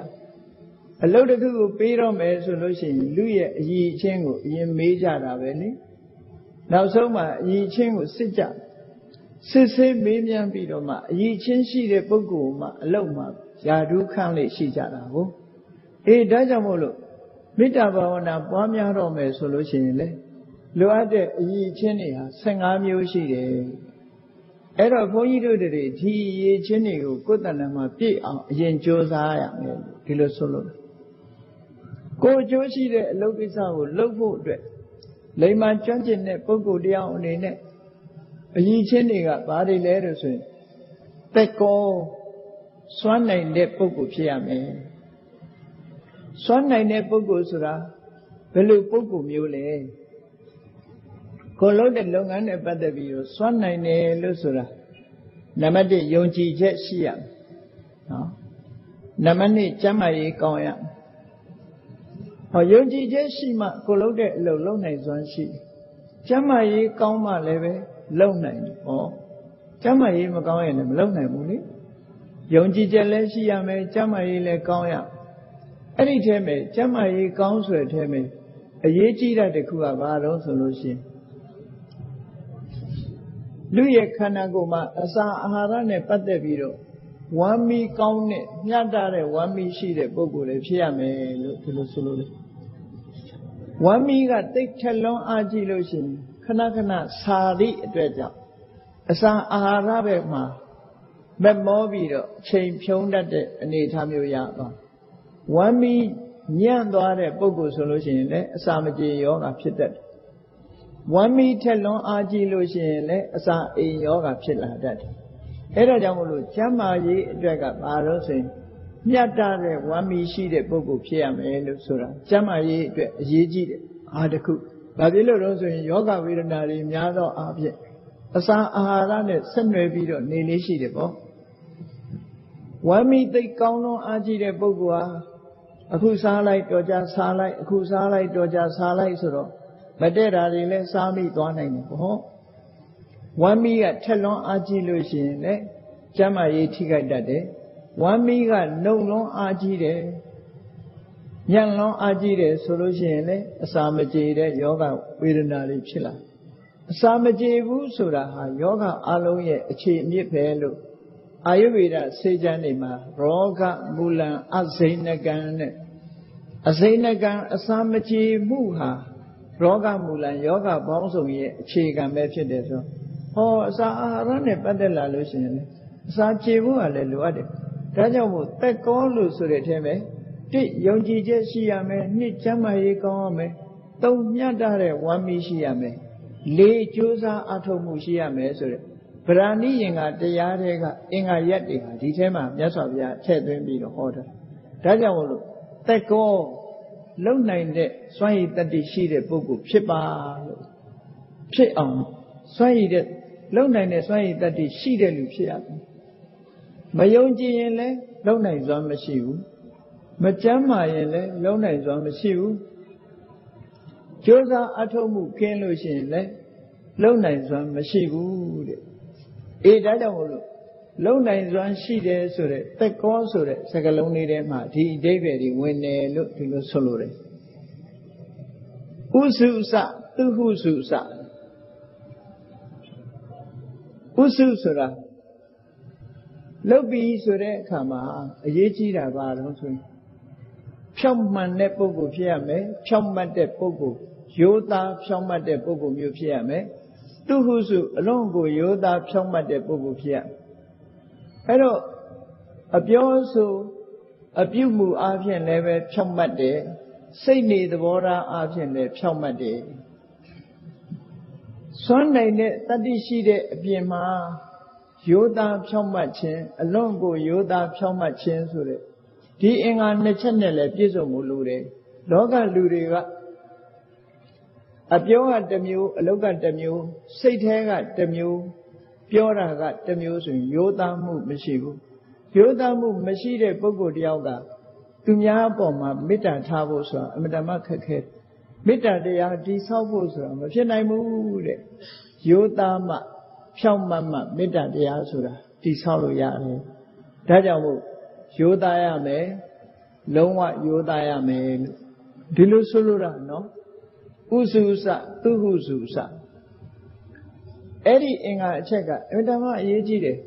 အလုပ်တစ်ခုကိုပေးတော့မယ်ဆိုလို့ရှိရင်လူရဲ့အရည်အချင်းကိုအရင်မေးကြတာပဲလေနောက်ဆုံးမှအရည်အချင်းကိုစစ်ကြစစ်ဆေးမေးမြန်းပြီးတော့မှအရည်အချင်းရှိတဲ့ပုဂ္ဂိုလ်မှအလုပ်မှာယာဓုခန့်လေးရှိကြတာကိုအေးဒါကြောင့်မို့လို့မေတ္တာဘာဝနာပွားများတော့မယ်ဆိုလို့ရှိရင်လေလိုအပ်တဲ့အရည်အချင်းတွေဟာ15မျိုးရှိတယ်အဲ့တော့ဘုန်းကြီးတို့တွေဒီအရည်အချင်းတွေကိုကိုယ်တဏ္ဍာမှာပြည့်အောင်အရင်ကြိုးစားရမယ်ဒီလိုဆိုလို့ကိုယ်အကျိုးရှိတဲ့အလုပ်ကိစ္စကိုလုပ်ဖို့အတွက်လိမ္မာကျွမ်းကျင်တဲ့ပုဂ္ဂိုလ်တရားအနေနဲ့ အကြီးချင်းတွေကဘာတွေလဲလို့ဆိုရင်တက်ကောစွမ်းနိုင်တဲ့ပုဂ္ဂိုလ်ဖြစ်ရမယ်စွမ်းနိုင်တဲ့ပုဂ္ဂိုလ်ဆိုတာဘယ်လိုပုဂ္ဂိုလ်မျိုးလဲကိုလုပ်တဲ့လုပ်ငန်းနဲ့ပတ်သက်ပြီးတော့စွမ်းနိုင်တယ်လို့ဆိုတာနံပါတ်1ယုံကြည်ချက်ရှိရမယ်နော်နံပါတ်2ကျမ်းမာရေးကောင်းရဟောယုံကြည်ချက်ရှိမှကိုလုပ်တဲ့အလုပ်လုပ်နိုင်စွမ်းရှိကျမ်းမာရေးကောင်းမှလည်းပဲလုပ်နိုင်တယ်ဟောကျမ်းမာရေးမကောင်းရင်လည်းမလုပ်နိုင်ဘူးလေယုံကြည်ချက်လည်းရှိရမယ်ကျမ်းမာရေးလည်းကောင်းရအဲ့ဒီထဲမှာကျမ်းမာရေးကောင်းဆိုတဲ့ထဲမှာအရေးကြီးတဲ့တစ်ခုကဘာလို့ဆိုလို့ရှိရင်လူရဲ့ခန္ဓာကိုယ်မှာအစာအာဟာရနဲ့ပတ်သက်ပြီးတော့ဝမ်းမီကောင်းတဲ့မျှတတဲ့ဝမ်းမီရှိတဲ့ပုဂ္ဂိုလ်တွေဖြစ်ရမယ်လို့ဒီလိုဆိုလို့လေဝမ်းမီကတိတ်ထက်လွန်အားကြီးလို့ရှိရင်ခဏခဏစာသည့်အတွက်ကြောင့်အစာအာဟာရဘက်မှာမက်မောပြီးတော့အချိန်ဖြုံးတတ်တဲ့အနေအထားမျိုးရသွားဝမ်းမီညံ့သွားတဲ့ပုဂ္ဂိုလ်ဆိုလို့ရှိရင်လည်းအစာမကြေယောဂဖြစ်တတ်တယ်ဝမ်းမီထက်လွန်အားကြီးလို့ရှိရင်လည်းအစာအိမ်ယောဂဖြစ်လာတတ်တယ်အဲ့ဒါကြောင့်မို့လို့ကျမ်းမာရေးအတွက်ကဘာလို့ဆိုရင်မြတ်တဲ့ဝမ်းမီရှိတဲ့ပုဂ္ဂိုလ်ဖြစ်ရမယ်လို့ဆိုတာကျမ်းမာရေးအတွက်အရေးကြီးတယ်အားတစ်ခုဘာဖြစ်လို့လဲဆိုရင်ယောဂဝေဒနာတွေများသောအားဖြင့်အစာအာဟာရနဲ့ဆက်နွယ်ပြီးတော့နေလေးရှိတယ်ပေါ့ဝမ်းမီသိကောင်းလွန်အားကြီးတဲ့ပုဂ္ဂိုလ်ဟာအခုစားလိုက်တော့ကြစားလိုက်အခုစားလိုက်တော့ကြစားလိုက်ဆိုတော့မတည့်တာတွေလည်းစားမိသွားနိုင်တယ်ပေါ့ဝမ်းမီးကထက်လွန်အားကြီးလို့ရှိရင်လည်းကျန်းမာရေးထိခိုက်တတ်တယ်ဝမ်းမီးကနှုတ်လွန်အားကြီးတယ်ညံ့လွန်အားကြီးတယ်ဆိုလို့ရှိရင်လည်းအစာမကြေတဲ့ယောဂဝေဒနာတွေဖြစ်လာအစာမကြေဘူးဆိုတာဟာယောဂအလုံးရဲ့အခြေအမြစ်ပဲလို့အာယုဝေဒဆေးကျမ်းတွေမှာရောဂမူလံအဇိဏကံနဲ့အဇိဏကံအစာမကြေမှုဟာရောဂမူလံယောဂပေါင်းစုံရဲ့အခြေခံပဲဖြစ်တယ်ဆိုဟောအစာအာဟာရနဲ့ပတ်သက်လာလို့ရှိရင်လေအစာကြေဖို့ကလည်းလိုအပ်တယ်ဒါကြောင့်မို့တက်ကောလို့ဆိုတဲ့အထဲမှာတစ်ယုံကြည်ချက်ရှိရမယ်နှစ်ကျမ်းမာရေးကောင်းရမယ်သုံးမြတ်တဲ့ဝမ်းမီးရှိရမယ်လေးကြိုးစားအထောက်မှုရှိရမယ်ဆိုတဲ့ဗราဏိယင်္ဂတရားတွေကအင်္ဂါရက်တွေဟာဒီထဲမှာမြတ်စွာဘုရားထည့်သွင်းပြီးတော့ဟောတာဒါကြောင့်မို့လို့တက်ကောလုံနိုင်တဲ့စွမ်းရည်တတ္တိရှိတဲ့ပုဂ္ဂိုလ်ဖြစ်ပါလို့ဖြစ်အောင်စွမ်းရည်တဲ့လုံနိုင်တဲ့စွမ်းရည်တတ္တိရှိတဲ့လူဖြစ်ရတယ်မယုံကြည်ရင်လည်းလုံနိုင်စွမ်းမရှိဘူးမကျမ်းမာရင်လည်းလုံနိုင်စွမ်းမရှိဘူးကြိုးစားအထောက်မှုခင်းလို့ရှိရင်လည်းလုံနိုင်စွမ်းမရှိဘူးတဲ့အေးဒါကြောင့်မို့လို့လုံနိုင်စွမ်းရှိတယ်ဆိုတဲ့တက်ကောဆိုတဲ့စကားလုံးလေးထဲမှာဒီအဓိပ္ပာယ်တွေဝင်တယ်လို့ဒီလိုဆိုလိုတယ်ဥစုစသူဟုစုစဥစုဆိုတာလုတ်ပြီးဆိုတဲ့အခါမှာအရေးကြီးတာပါတော့ဆိုရင်ဖြောင့်မှန်တဲ့ပုဂ္ဂိုလ်ဖြစ်ရမယ်ဖြောင့်မတ်တဲ့ပုဂ္ဂိုလ်ရိုးသားဖြောင့်မတ်တဲ့ပုဂ္ဂိုလ်မျိုးဖြစ်ရမယ်သူဟုစုအလုံးကိုရိုးသားဖြောင့်မတ်တဲ့ပုဂ္ဂိုလ်ဖြစ်ရအဲ့တော့အပြောဆိုအပြုမှုအားဖြင့်လည်းပဲဖြောင့်မတ်တယ်စိတ်နေသဘောထားအားဖြင့်လည်းဖြောင့်မတ်တယ်စွမ်းနိုင်တဲ့တတ္တိရှိတဲ့အပြင်မှာရိုးသားဖြောင့်မတ်ခြင်းအလွန်ကိုရိုးသားဖြောင့်မတ်ခြင်းဆိုတဲ့ဒီအင်္ဂါနှစ်ချက်နဲ့လည်းပြည့်စုံမှုလိုတယ်လောကလူတွေကအပြောကတစ်မျိုးအလုပ်ကတစ်မျိုးစိတ်ထဲကတစ်မျိုးပြောတာကတစ်မျိုးဆိုရင်ရိုးသားမှုမရှိဘူးရိုးသားမှုမရှိတဲ့ပုဂ္ဂိုလ်တယောက်ကသူများအပေါ်မှာမေတ္တာထားဖို့ဆိုတာအမှန်တမ်းခက်ခဲမေတ္တာတရားတည်ဆောက်ဖို့ဆိုတာမဖြစ်နိုင်ဘူးတဲ့ရိုးသားမှဖြောင့်မတ်မှမေတ္တာတရားဆိုတာတည်ဆောက်လို့ရတယ်ဒါကြောင့်မို့ရိုးသားရမယ်လုံးဝရိုးသားရမယ်လို့ဒီလိုဆိုလိုတာနော်ဥစုစသူဟုစုစအဲ့ဒီအင်္ဂါအချက်ကအင်တမအရေးကြီးတယ်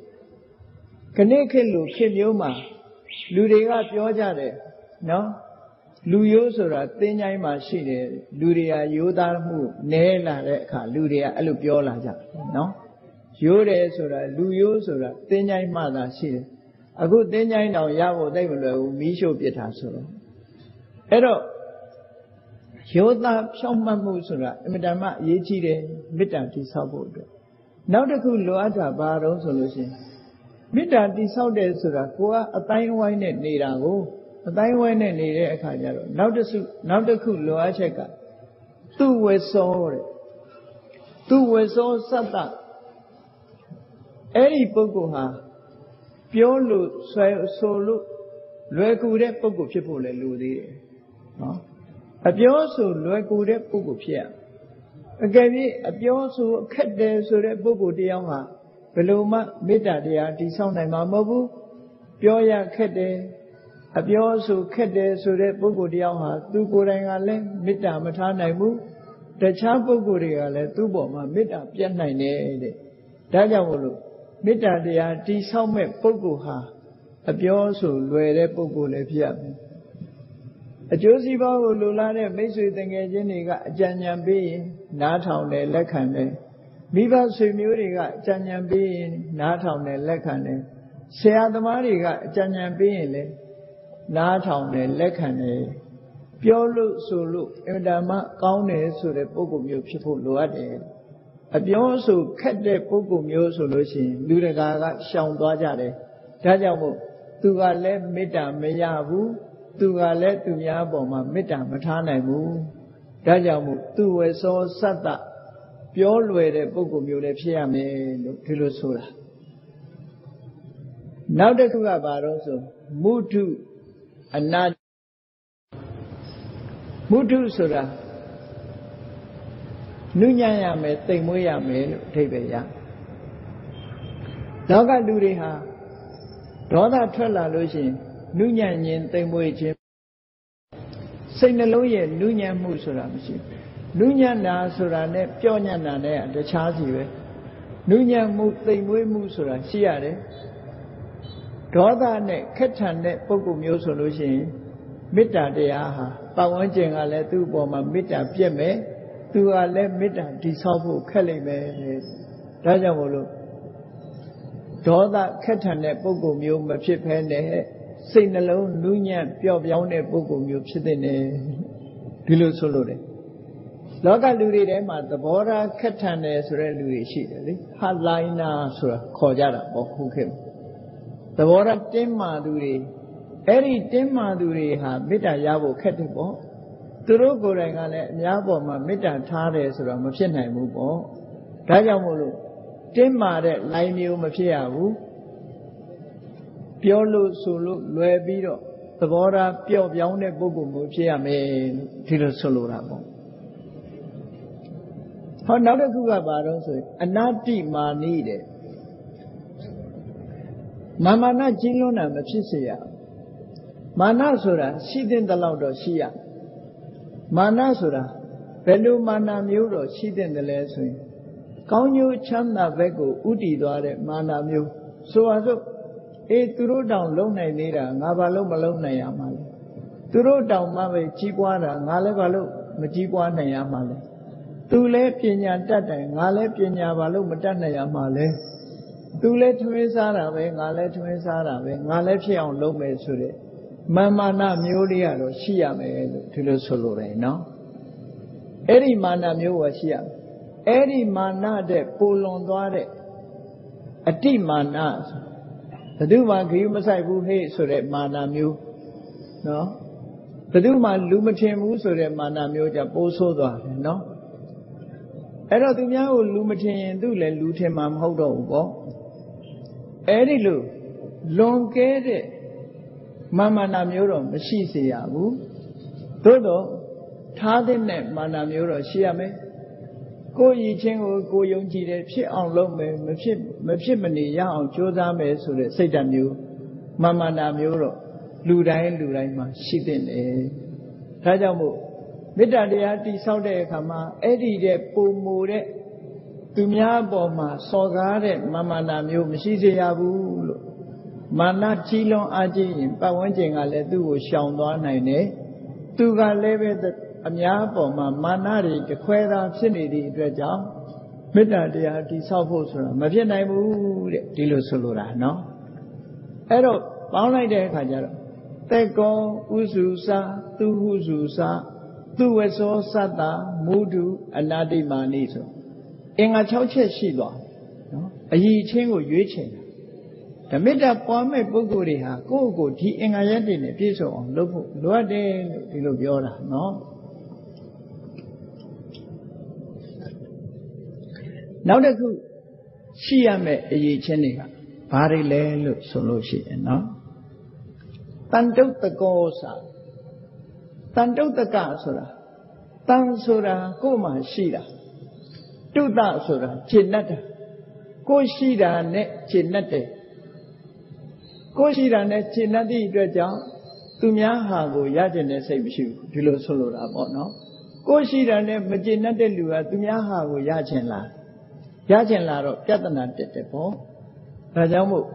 ခဏခေတ်လိုခေတ်မျိုးမှာလူတွေကပြောကြတယ်နော်လူရိုးဆိုတာသင်္ချိုင်းမှာရှိတယ်လူတွေကရိုးသားမှုနည်းလာတဲ့အခါလူတွေကအဲ့လိုပြောလာကြတယ်နော်ရိုးတယ်ဆိုတာလူရိုးဆိုတာသင်္ချိုင်းမှသာရှိတယ်အခုသင်္ချိုင်းတောင်ရဖို့သိမလွယ်ဘူးမီးရှို့ပစ်တာဆိုတော့အဲ့တော့ရိုးသားဖြောင့်မတ်မှုဆိုတာအင်မတန်မှအရေးကြီးတယ်မေတ္တာတည်ဆောက်ဖို့အတွက် နောက်တစ်ခုလိုအပ်တာဘာတော့ဆိုလို့ရှိရင်မေတ္တာတိဆောက်တယ်ဆိုတာကိုကအတိုင်းအဝိုင်းနဲ့နေတာကိုအတိုင်းအဝိုင်းနဲ့နေတဲ့အခါကျတော့နောက်တစ်ခုလိုအပ်ချက်ကသူဝေသောတဲ့သူဝေသောသတ္တအဲ့ဒီပုဂ္ဂိုလ်ဟာပြောလို့ဆိုလို့လွယ်ကူတဲ့ပုဂ္ဂိုလ်ဖြစ်ဖို့လည်းလိုသေးတယ်နော်အပြောဆိုလွယ်ကူတဲ့ပုဂ္ဂိုလ်ဖြစ်ရအကယ်၍အပြောဆိုအခက်တယ်ဆိုတဲ့ပုဂ္ဂိုလ်တရားဟာဘယ်လိုမှမေတ္တာတရားတည်ဆောက်နိုင်မှာမဟုတ်ဘူးပြောရခက်တယ်အပြောဆိုခက်တယ်ဆိုတဲ့ပုဂ္ဂိုလ်တရားဟာသူကိုယ်တိုင်ကလည်းမေတ္တာမထားနိုင်ဘူးတခြားပုဂ္ဂိုလ်တွေကလည်းသူ့ပေါ်မှာမေတ္တာပြတ်နိုင်တယ်တဲ့ဒါကြောင့်မို့လို့မေတ္တာတရားတည်ဆောက်မဲ့ပုဂ္ဂိုလ်ဟာအပြောဆိုလွယ်တဲ့ပုဂ္ဂိုလ်လည်းဖြစ်ရမယ်အကျိုးစီးပွားကိုလိုလားတဲ့မိတ်ဆွေတငယ်ချင်းတွေကအကြံဉာဏ်ပေးရင်နားထောင်တယ်လက်ခံတယ်မိဘဆွေမျိုးတွေကအကြံဉာဏ်ပေးရင်နားထောင်တယ်လက်ခံတယ်ဆရာသမားတွေကအကြံဉာဏ်ပေးရင်လည်းနားထောင်တယ်လက်ခံတယ်ပြောလို့ဆိုလို့အင်တာမကောင်းတယ်ဆိုတဲ့ပုဂ္ဂိုလ်မျိုးဖြစ်ဖို့လိုအပ်တယ်အပြောဆိုခက်တဲ့ပုဂ္ဂိုလ်မျိုးဆိုလို့ရှိရင်လူတကာကရှောင်သွားကြတယ်ဒါကြောင့်မို့သူကလည်းမေတ္တာမရဘူးသူကလည်းသူများပေါ်မှာမေတ္တာမထားနိုင်ဘူးဒါကြောင့်မို့သူဝေသောသတ္တပြောလွယ်တဲ့ပုဂ္ဂိုလ်မျိုးလည်းဖြစ်ရမယ်လို့ဒီလိုဆိုတာနောက်တစ်ခုကဘာလို့ဆိုမုထုအနာမုထုဆိုတာနုညံ့ရမယ်တိမ်မွေးရမယ်လို့အဓိပ္ပာယ်ရလောကလူတွေဟာဒေါသထွက်လာလို့ရှိရင်နုညံ့ခြင်းတိမ်မွေးခြင်းစိတ်နှလုံးရဲ့နုညံ့မှုဆိုတာမရှိဘူးနုညံ့တာဆိုတာနဲ့ပျော့ညံ့တာနဲ့တခြားစီပဲနုညံ့မှုတိမ်မွေးမှုဆိုတာရှိရတယ်ဒေါသနဲ့ခက်ထန်တဲ့ပုဂ္ဂိုလ်မျိုးဆိုလို့ရှိရင်မေတ္တာတရားဟာပတ်ဝန်းကျင်ကလည်းသူ့အပေါ်မှာမေတ္တာပြည့်မယ်သူကလည်းမေတ္တာတည်ဆောက်ဖို့ခက်လိမ့်မယ်ဒါကြောင့်မို့လို့ဒေါသခက်ထန်တဲ့ပုဂ္ဂိုလ်မျိုးမဖြစ်ဘဲနဲ့စိတ်နှလုံးနူးညံ့ပျော့ပြောင်းတဲ့ပုဂ္ဂိုလ်မျိုးဖြစ်တဲ့နေဒီလိုဆိုလို့တယ်လောကလူတွေထဲမှာသဘောထားခက်ထန်တယ်ဆိုတဲ့လူတွေရှိတယ်လေဟာလိုင်းနာဆိုတာခေါ်ကြတာပေါ့ခုခေတ်သဘောထားတင်းမာသူတွေအဲ့ဒီတင်းမာသူတွေဟာမေတ္တာရဖို့ခက်တယ်ပေါ့သူတို့ကိုယ်တိုင်ကလည်းအများပေါ်မှာမေတ္တာထားတယ်ဆိုတော့မဖြစ်နိုင်ဘူးပေါ့ဒါကြောင့်မို့လို့တင်းမာတဲ့လိုင်းမျိုးမဖြစ်ရဘူးပြောလို့ဆိုလို့လွယ်ပြီးတော့သဘောထားပျော့ပြောင်းတဲ့ပုဂ္ဂိုလ်မျိုးဖြစ်ရမယ်လို့ဒီလိုဆိုလိုတာပေါ့ဟောနောက်တစ်ခုကဘာတော့ဆိုရင်အနတ္တိမာနိတဲ့မာနကြီးလွန်းတာမဖြစ်စေရမာနဆိုတာရှိတဲ့လောက်တော့ရှိရမာနဆိုတာဘယ်လိုမာနမျိုးတော့ရှိတဲ့လဲဆိုရင်ကောင်းကျိုးချမ်းသာဘက်ကိုဥတည်သွားတဲ့မာနမျိုးဆိုပါစို့သူတို့တောင်လုံနိုင်နေတာငါဘာလို့မလုံနိုင်ရမှာလဲသူတို့တောင်မှပဲကြီးပွားတာငါလည်းဘာလို့မကြီးပွားနိုင်ရမှာလဲသူလည်းပညာတတ်တယ်ငါလည်းပညာဘာလို့မတတ်နိုင်ရမှာလဲသူလည်းထွေးစားတာပဲငါလည်းထွေးစားတာပဲငါလည်းဖြစ်အောင်လုပ်မယ်ဆိုတဲ့မာနမျိုးတွေကတော့ရှိရမယ်လို့ဒီလိုဆိုလိုတယ်နော်အဲ့ဒီမာနမျိုးကရှိရမယ်အဲ့ဒီမာနတဲ့ပူလွန်သွားတဲ့အတိမာနဘယ်သူမှခရီးမဆိုင်ဘူးဟဲ့ဆိုတဲ့မာနမျိုးနော်ဘယ်သူမှလူမထင်ဘူးဆိုတဲ့မာနမျိုးကြပိုးဆိုးသွားတယ်နော်အဲ့တော့သူများကိုလူမထင်ရင်သူလည်းလူထင်မှာမဟုတ်တော့ဘူးပေါ့အဲ့ဒီလိုလွန်ကဲတဲ့မာနမျိုးတော့မရှိစေရဘူးသို့တော့ထားတဲ့မာနမျိုးတော့ရှိရမယ်ကိုယ်ရည်ချင်းကိုကိုယုံကြည်တယ်ဖြစ်အောင်လုပ်မယ်မဖြစ်မနေရအောင်ကြိုးစားမယ်ဆိုတဲ့စိတ်ဓာတ်မျိုးမာနမျိုးတော့လူတိုင်းမှာရှိတဲ့နေဒါကြောင့်မို့မေတ္တာတရားတည်ဆောက်တဲ့အခါမှာအဲ့ဒီတဲ့ပုံမူတဲ့သူများပေါ်မှာစော်ကားတဲ့မာနမျိုးမရှိစေရဘူးလို့မာနကြီးလွန်အားကြီးရင်ပတ်ဝန်းကျင်ကလည်းသူ့ကိုရှောင်သွားနိုင်တယ်သူကလည်းပဲအများပေါ်မှာမာနတွေတခွဲသာဖြစ်နေသည့်အတွက်ကြောင့်မေတ္တာတရားတည်ဆောက်ဖို့ဆိုတာမဖြစ်နိုင်ဘူးတဲ့ဒီလိုဆိုလိုတာနော်အဲ့တော့ပေါင်းလိုက်တဲ့အခါကျတော့သက်ကောဥစုစာသူဟုစုစာသူဝသောသတ္တမုဒုအနာတိမာနိဆိုအင်္ဂါ6ချက်ရှိသွား အရည်ချင်းကိုရွေးချယ်တာဓမေတ္တာပွားမဲ့ပုဂ္ဂိုလ်တွေဟာကိုယ့်ကိုဒီအင်္ဂါရပ်တွေနဲ့ပြည့်စုံအောင်လုပ်ဖို့လိုအပ်တယ်လို့ဒီလိုပြောတာနော်နောက်တစ်ခုရှိရမယ့်အရည်ချင်းတွေကဘာတွေလဲလို့ဆိုလို့ရှိရင်နော်တန်တုတ်တကောစာတန်တုတ်တကဆိုတာတန်ဆိုတာကိုယ်မှာရှိတာတုတဆိုတာကျင့်တတ်တာကိုယ်ရှိတာနဲ့ကျင့်တတ်တယ်ကိုယ်ရှိတာနဲ့ကျင့်တတ်သည့်အတွက်ကြောင့်သူများဟာကိုရကျင်တဲ့စိတ်မရှိဘူးဒီလိုဆိုလိုတာပေါ့နော်ကိုယ်ရှိတာနဲ့မကျင့်တတ်တဲ့လူကသူများဟာကိုရကျင်လာတော့ပြဿနာတက်တယ်ပေါ့ဒါကြောင့်မို့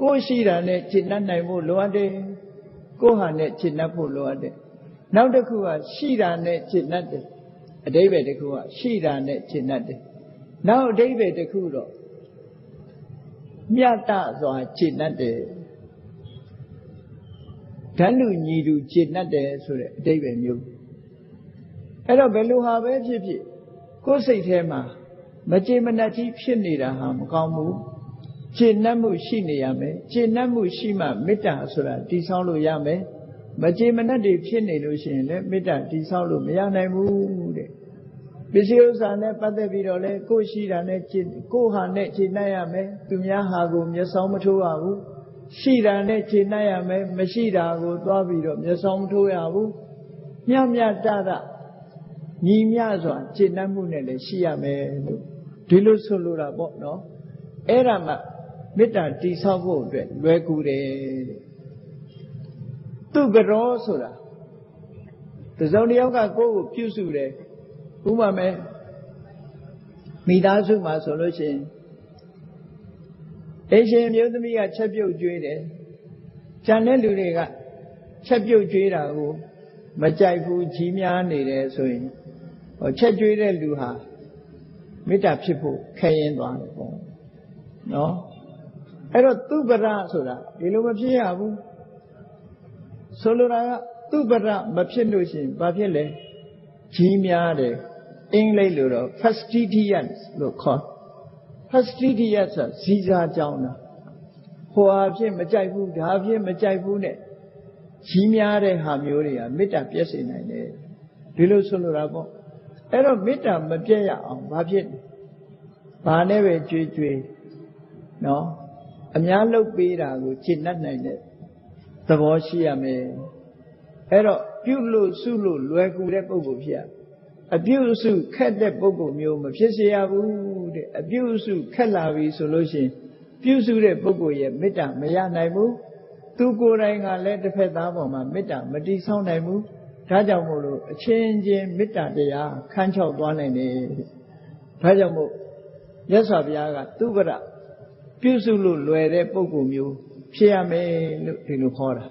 ကိုယ်ရှိတာနဲ့ကျင့်တတ်နိုင်ဖို့လိုအပ်တယ်ကိုယ်ဟာနဲ့ကျင့်တတ်ဖို့လိုအပ်တယ်နောက်တစ်ခုကရှိတာနဲ့ကျင့်တတ်တယ်အဓိပ္ပာယ်တစ်ခုကရှိတာနဲ့ကျင့်တတ်တယ်နောက်အဓိပ္ပာယ်တစ်ခုတော့မြတ်တစွာကျင့်တတ်တယ်ဓာတ်လူညီတူကျင့်တတ်တယ်ဆိုတဲ့အဓိပ္ပာယ်မျိုးအဲ့တော့ဘယ်လိုဟာပဲဖြစ်ဖြစ်ကိုယ်စိတ်ထဲမှာမကျေမနပ်ကြီးဖြစ်နေတာဟာမကောင်းဘူးကျင့်တတ်မှုရှိနေရမယ်ကျင့်တတ်မှုရှိမှမေတ္တာဆိုတာတည်ဆောက်လို့ရမယ်မကျေမနပ်တွေဖြစ်နေလို့ရှိရင်လည်းမေတ္တာတည်ဆောက်လို့မရနိုင်ဘူးတဲ့ပစ္စည်းဥစ္စာနဲ့ပတ်သက်ပြီးတော့လေကိုယ်ရှိတာနဲ့ကိုယ်ဟာနဲ့ကျင့်တတ်ရမယ်သူများဟာကိုမျက်စောင်းမထိုးရဘူးရှိတာနဲ့ကျင့်တတ်ရမယ်မရှိတာကိုသွားပြီးတော့မျက်စောင်းမထိုးရဘူးမျှမျှတတညီမျှစွာကျင့်တတ်မှုနဲ့လည်းရှိရမယ်လို့ဒီလိုဆိုလိုတာပေါ့နော်အဲ့ဒါမှမေတ္တာတည်ဆောက်ဖို့အတွက်လွယ်ကူတယ်သူကရောဆိုတာတစုံတစ်ယောက်ကကိုယ့်ကိုပြုစုတယ်ဥပမာမိသားစုမှာဆိုလို့ရှိရင်အရှင်မျိုးသမီးကချက်ပြုတ်ကျွေးတယ်ကျန်တဲ့လူတွေကချက်ပြုတ်ကျွေးတာကိုမကြိုက်ဘူးကြီးများနေတယ်ဆိုရင်ချက်ကျွေးတဲ့လူဟာမေတ္တာဖြစ်ဖို့ခဲရင်သွားတယ်ပေါ့နော်အဲ့တော့သူပရဆိုတာဒီလိုမဖြစ်ရဘူးဆိုလိုတာကသူပရမဖြစ်လို့ရှိရင်ဘာဖြစ်လဲကြီးများတယ်အင်္ဂလိပ်လိုတော့ fastidious လို့ခေါ် fastidious ဆိုတာဇီးစားကြောင်းတာဟိုဟာဖြစ်မကြိုက်ဘူးဒါဖြစ်မကြိုက်ဘူးနဲ့ကြီးများတဲ့ဟာမျိုးတွေကမေတ္တာပြည့်စုံနိုင်တယ်ဒီလိုဆိုလိုတာပေါ့အဲ့တော့မေတ္တာမပြည့်ရအောင်ဘာဖြစ်ဘာနဲ့ပဲကြွေးကြွေးနော်အများလုပ်ပေးတာကိုကျင့်တတ်နိုင်တဲ့သဘောရှိရမယ်အဲ့တော့ပြုလို့စုလို့လွယ်ကူတဲ့ပုဂ္ဂိုလ်ဖြစ်ရအပြုစုခက်တဲ့ပုဂ္ဂိုလ်မျိုးမဖြစ်စေရဘူးတဲ့အပြုစုခက်လာပြီဆိုလို့ရှိရင်ပြုစုတဲ့ပုဂ္ဂိုလ်ရဲ့မေတ္တာမရနိုင်ဘူးသူကိုယ်တိုင်ကလည်းတစ်ဖက်သားပေါ်မှာမေတ္တာမတည်ဆောက်နိုင်ဘူးဒါကြောင့်မို့လို့အချင်းချင်းမေတ္တာတရားခန်းချောက်သွားနိုင်တယ်ဒါကြောင့်မို့မြတ်စွာဘုရားကသူပရပြုစုလို့လွယ်တဲ့ပုဂ္ဂိုလ်မျိုးဖြစ်ရမယ်လို့ဒီလိုခေါ်တာ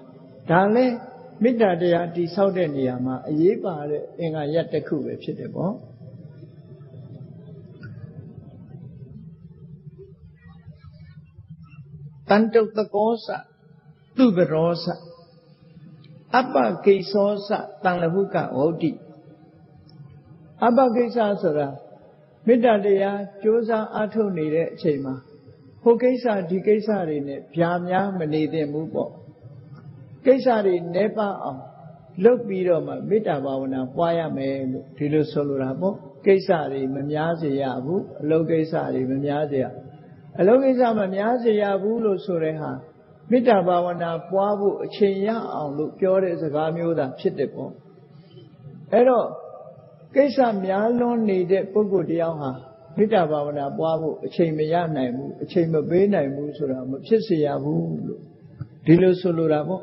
ဒါလည်းမေတ္တာတရားတည်ဆောက်တဲ့နေရာမှာအရေးပါတဲ့အင်္ဂါရပ်တစ်ခုပဲဖြစ်တယ်ပေါ့တန်တုတ်တကောစသူပရောစအပ္ပကိသောစတန်လဟုကဝုဒ္ဓိအပ္ပကိစ္စဆိုတာမေတ္တာတရားကြိုးစားအားထုတ်နေတဲ့အချိန်မှာဟိုကိစ္စဒီကိစ္စတွေနဲ့ဗျာများမနေသင့်ဘူးပေါ့ကိစ္စတွေနှဲပါအောင်လုပ်ပြီးတော့မှမေတ္တာဘာဝနာပွားရမယ်လို့ဒီလိုဆိုလိုတာပေါ့ကိစ္စတွေမများစေရဘူးအလုပ်ကိစ္စတွေမများစေရအလုပ်ကိစ္စမများစေရဘူးလို့ဆိုတဲ့ဟာမေတ္တာဘာဝနာပွားဖို့အချိန်ရအောင်လို့ပြောတဲ့စကားမျိုးသာဖြစ်တယ်ပေါ့အဲ့တော့ကိစ္စများလွန်းနေတဲ့ပုဂ္ဂိုလ်တယောက်ဟာမေတ္တာဘာဝနာပွားဖို့အချိန်မရနိုင်ဘူးအချိန်မပေးနိုင်ဘူးဆိုတာမဖြစ်စေရဘူးလို့ဒီလိုဆိုလိုတာပေါ့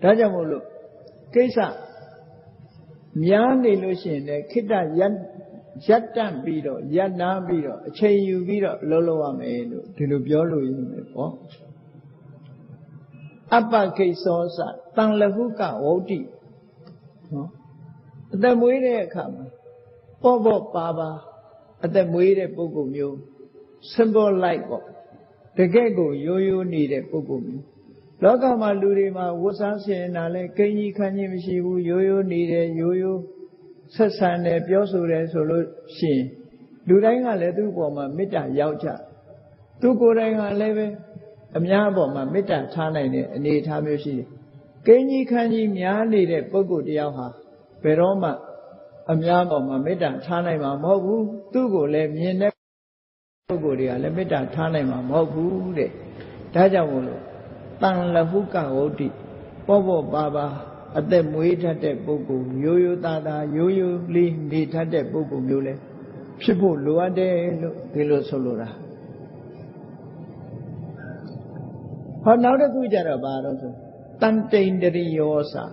ဒါကြောင့်မို့လို့ကိစ္စများနေလို့ရှိရင်လည်းခိတ္တရပ်တန့်ပြီးတော့ရပ်နာပြီးတော့အချိန်ယူပြီးတော့လှုပ်လှုပ်ရမယ်လို့ဒီလိုပြောလို့ရမယ်ပေါ့အပ္ပကိသောစတန်လဟုကဝုဒ္ဓိနော်အသက်မွေးတဲ့အခါမှာပေါ့ပေါ့ပါပါအသက်မွေးတဲ့ပုဂ္ဂိုလ်မျိုး symbol like ပေါ့တကယ့်ကိုရိုးရိုးနေတဲ့ပုဂ္ဂိုလ်မျိုးလောကမှာလူတွေမှာဝတ်စားဆင်တာလဲကိန်းကြီးခန်းကြီးမရှိဘူးရိုးရိုးနေတယ်ရိုးရိုးဆက်ဆံတယ်ပြောဆိုတယ်ဆိုလို့ရှိရင်လူတိုင်းကလည်းသူ့ပေါ်မှာမေတ္တာရောက်ကြ သူကိုယ်တိုင်ကလည်းပဲအများအပေါ်မှာမေတ္တာထားနိုင်တဲ့အနေအထားမျိုးရှိတယ်။ကိန်းကြီးခန်းကြီးများနေတဲ့ပုဂ္ဂိုလ်တယောက်ဟာဘယ်တော့မှအများပေါ်မှာမေတ္တာထားနိုင်မှာမဟုတ်ဘူး။သူ့ကိုလည်းမြင်တဲ့ပုဂ္ဂိုလ်တွေကလည်းမေတ္တာထားနိုင်မှာမဟုတ်ဘူးတဲ့။ဒါကြောင့်မို့လို့တန်လဟုကဝုဒ္ဓိပေါ့ပေါ့ပါပါအသက်မွေးတတ်တဲ့ပုဂ္ဂိုလ်ရိုးရိုးသားသားရိုးရိုးလေးနေတတ်တဲ့ပုဂ္ဂိုလ်မျိုးလဲဖြစ်ဖို့လိုအပ်တယ်လို့ဒီလိုဆိုလိုတာဟောနောက်တစ်ခုကြတော့ဘာလို့ဆိုတန်တိန်တရိယောစာ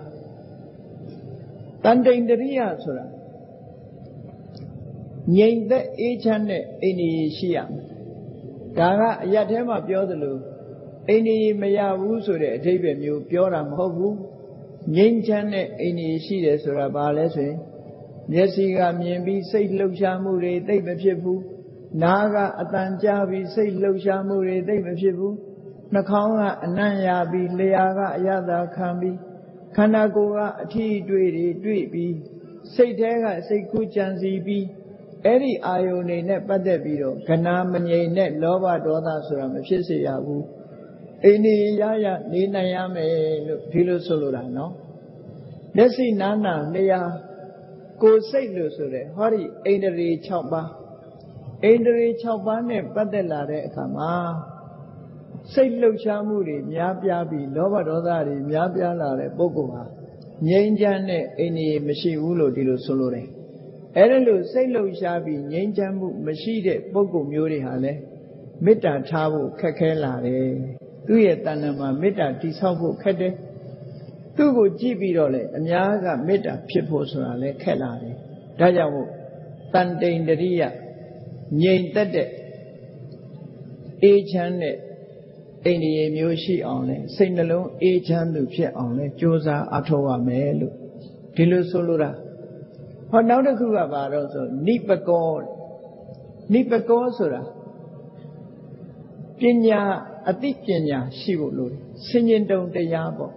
တန်တိန်တရိယဆိုတာငြိမ်သက်အေးချမ်းတဲ့အိန္ဒိယရှိရမယ်ဒါကအရက်ထဲမှာပြောသလိုအိန္ဒိယမရဘူးဆိုတဲ့အဓိပ္ပာယ်မျိုးပြောတာမဟုတ်ဘူးငြိမ်းချမ်းတဲ့အိန္ဒိယရှိတယ်ဆိုတာဘာလဲဆိုရင်မျက်စိကမြင်ပြီးစိတ်လှုပ်ရှားမှုတွေသိပ်မဖြစ်ဘူးနားကအတန်ကြားပြီးစိတ်လှုပ်ရှားမှုတွေသိပ်မဖြစ်ဘူးနှာခေါင်းကအနံ့ရပြီးလျှာကအရသာခံပြီးခန္ဓာကိုယ်ကအထီးတွေတွေ့ပြီးစိတ်ထဲကစိတ်ကူးကြံစီပြီးအဲ့ဒီအာယုန်တွေနဲ့ပတ်သက်ပြီးတော့ခဏမငြိမ်တဲ့လောဘဒေါသဆိုတာမဖြစ်စေရဘူးအိန္ဒိယရနေနိုင်ရမယ်လို့ဒီလိုဆိုလိုတာနော်မျက်စိနာနာလျှာကိုယ်စိတ်လို့ဆိုတဲ့ဟောဒီအိန္ဒြေ6ပါးအိန္ဒြေ6ပါးနဲ့ပတ်သက်လာတဲ့အခါမှာစိတ်လှုပ်ရှားမှုတွေများပြားပြီးလောဘဒေါသတွေများပြားလာတဲ့ပုဂ္ဂိုလ်ဟာငြိမ်းချမ်းတဲ့အိန္ဒြေမရှိဘူးလို့ဒီလိုဆိုလိုတယ်အဲ့ဒါလို့စိတ်လှုပ်ရှားပြီးငြိမ်းချမ်းမှုမရှိတဲ့ပုဂ္ဂိုလ်မျိုးတွေဟာလည်းမေတ္တာထားဖို့ခက်ခဲလာတယ်သူ့ရဲ့တဏ္ဍာမှာမေတ္တာတည်ဆောက်ဖို့ခက်တယ်သူ့ကိုကြည့်ပြီးတော့လေအများကမေတ္တာဖြစ်ဖို့ဆိုတာလည်းခက်လာတယ်ဒါကြောင့်မို့တန်တိန်တရိယငြိမ်သက်တဲ့အေးချမ်းတဲ့အိန္ဒိယမျိုးရှိအောင်လဲစိတ်နှလုံးအေးချမ်းသူဖြစ်အောင်လဲကြိုးစားအထောက်ရမယ်လို့ဒီလိုဆိုလိုတာဟောနောက်တစ်ခုကဘာတော့ဆိုနိပကောဆိုတာပညာအသိပညာရှိဖို့လိုတယ်ဆင်ញင်တုံတရားပေါ့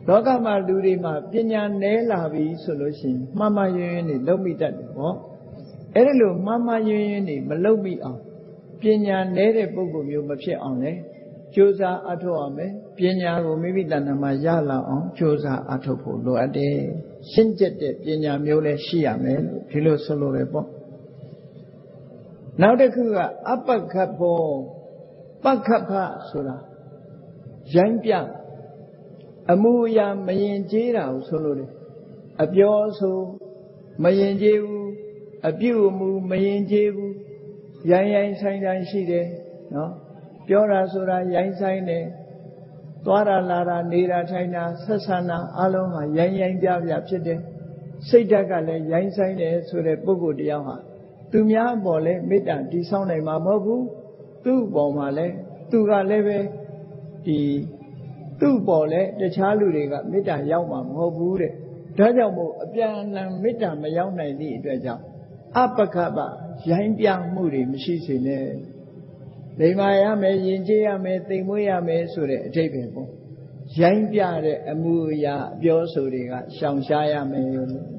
လောကမှာလူတွေမှာပညာနည်းလာပြီဆိုလို့ရှိရင်မှားမှားယွင်းယွင်းနေလုံးမိတတ်တယ်ပေါ့အဲ့ဒါလို့မှားမှားယွင်းယွင်းနေမလုံးမိအောင်ပညာနည်းတဲ့ပုဂ္ဂိုလ်မျိုးမဖြစ်အောင်လေကြိုးစားအထောက်အောင်မယ်ပညာကိုမိမိတဏ္ဍာမှာရလာအောင်ကြိုးစားအထောက်ဖို့လိုအပ်တယ်ရှင်းကျက်တဲ့ပညာမျိုးလည်းရှိရမယ်လို့ဒီလိုဆိုလိုတယ်ပေါ့နောက်တစ်ခုကအပ္ပခတ်ဘောပက္ခဖဆိုတာရိုင်းပြအမှုအရာမရင်ကျေးတာကိုဆိုလိုတယ်အပြောဆိုမရင်ကျေးဘူးအပြုအမူမရင်ကျေးဘူးရိုင်းရိုင်းဆိုင်ဆိုင်ရှိတယ်နော်ပြောတာဆိုတာရိုင်းဆိုင်တယ်သွားတာလာတာနေတာထိုင်တာဆက်ဆံတာအလုံးဟာရိုင်းရိုင်းပြပြဖြစ်တယ်စိတ်ဓာတ်ကလည်းရိုင်းဆိုင်တယ်ဆိုတဲ့ပုဂ္ဂိုလ်တရားဟာသူများအပေါ်လဲမေတ္တာတည်ဆောက်နိုင်မှာမဟုတ်ဘူးသူ့ပေါ်မှာလဲသူကလည်းပဲဒီသူ့ပေါ်လဲတခြားလူတွေကမေတ္တာရောက်မှာမဟုတ်ဘူးတဲ့ဒါကြောင့်မို့အပြန်အလှန်မေတ္တာမရောက်နိုင်သည့်အတွက်ကြောင့်အပက္ခပရိုင်းပြမှုတွေမရှိစေနဲ့လိမ္မာရမယ်ယဉ်ကျေးရမယ်သိမ်မွေ့ရမယ်ဆိုတဲ့အဓိပ္ပာယ်ပေါ့ရိုင်းပြတဲ့အမှုအရာအပြောဆိုတွေကရှောင်ရှားရမယ်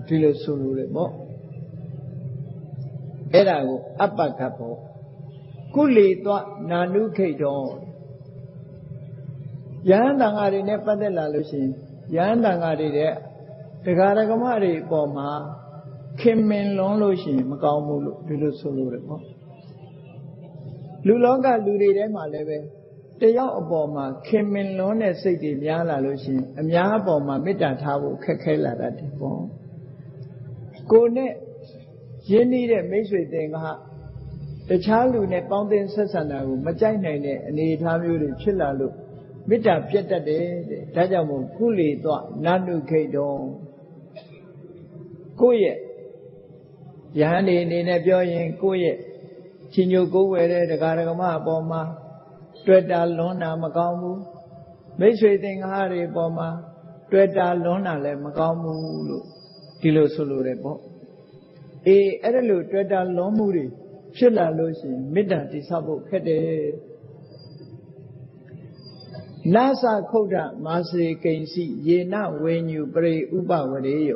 ဒီလိုဆိုလိုတယ်ပေါ့အဲ့ဒါကိုအပက္ခပေါ့ကုလေသွားနာနုခိတ်တော်ယဟန်တန်ဃာတွေနဲ့ပတ်သက်လာလို့ရှိရင်ယဟန်တန်ဃာတွေတဲ့တရားဓမ္မတွေအပေါ်မှာခင်မင်လွန်လို့ရှိရင်မကောင်းဘူးလို့ဒီလိုဆိုလို့ရတယ်ပေါ့လူလောကလူတွေထဲမှာလည်းပဲတယောက်အပေါ်မှာခင်မင်လွန်တဲ့စိတ်တွေများလာလို့ရှိရင်အများအပေါ်မှာမေတ္တာထားဖို့ခက်ခဲလာတတ်တယ်ပေါ့ကိုယ်နဲ့ရင်းနှီးတဲ့မိတ်ဆွေတင်ကတခြားလူနဲ့ပေါင်းသင်းဆက်ဆံတာကိုမကြိုက်နိုင်တဲ့အနေအထားမျိုးတွေဖြစ်လာလို့မေတ္တာပြတ်တတ်တယ်တဲ့ဒါကြောင့်မို့ကုလေသွားနာနုခိတ်တော်ကိုယ့်ရဲ့ယဟန်ဒီအနေနဲ့ပြောရင်ကိုယ့်ရဲ့ချီညိုကိုးဝယ်တဲ့တရားဓမ္မအပေါ်မှာတွေ့တာလွန်တာမကောင်းဘူးမိတ်ဆွေသင်္ဃာတွေအပေါ်မှာတွေ့တာလွန်တာလည်းမကောင်းဘူးလို့ဒီလိုဆိုလိုတယ်ပေါ့အေးအဲ့ဒါလို့တွေ့တာလွန်မှုတွေဖြစ်လာလို့ရှိရင်မေတ္တာတည်ဆောက်ဖို့ခက်တယ်နာသခုဒ္ဓမာစေကိဉ္စီယေနဝေညုပရိဥပဝရေယ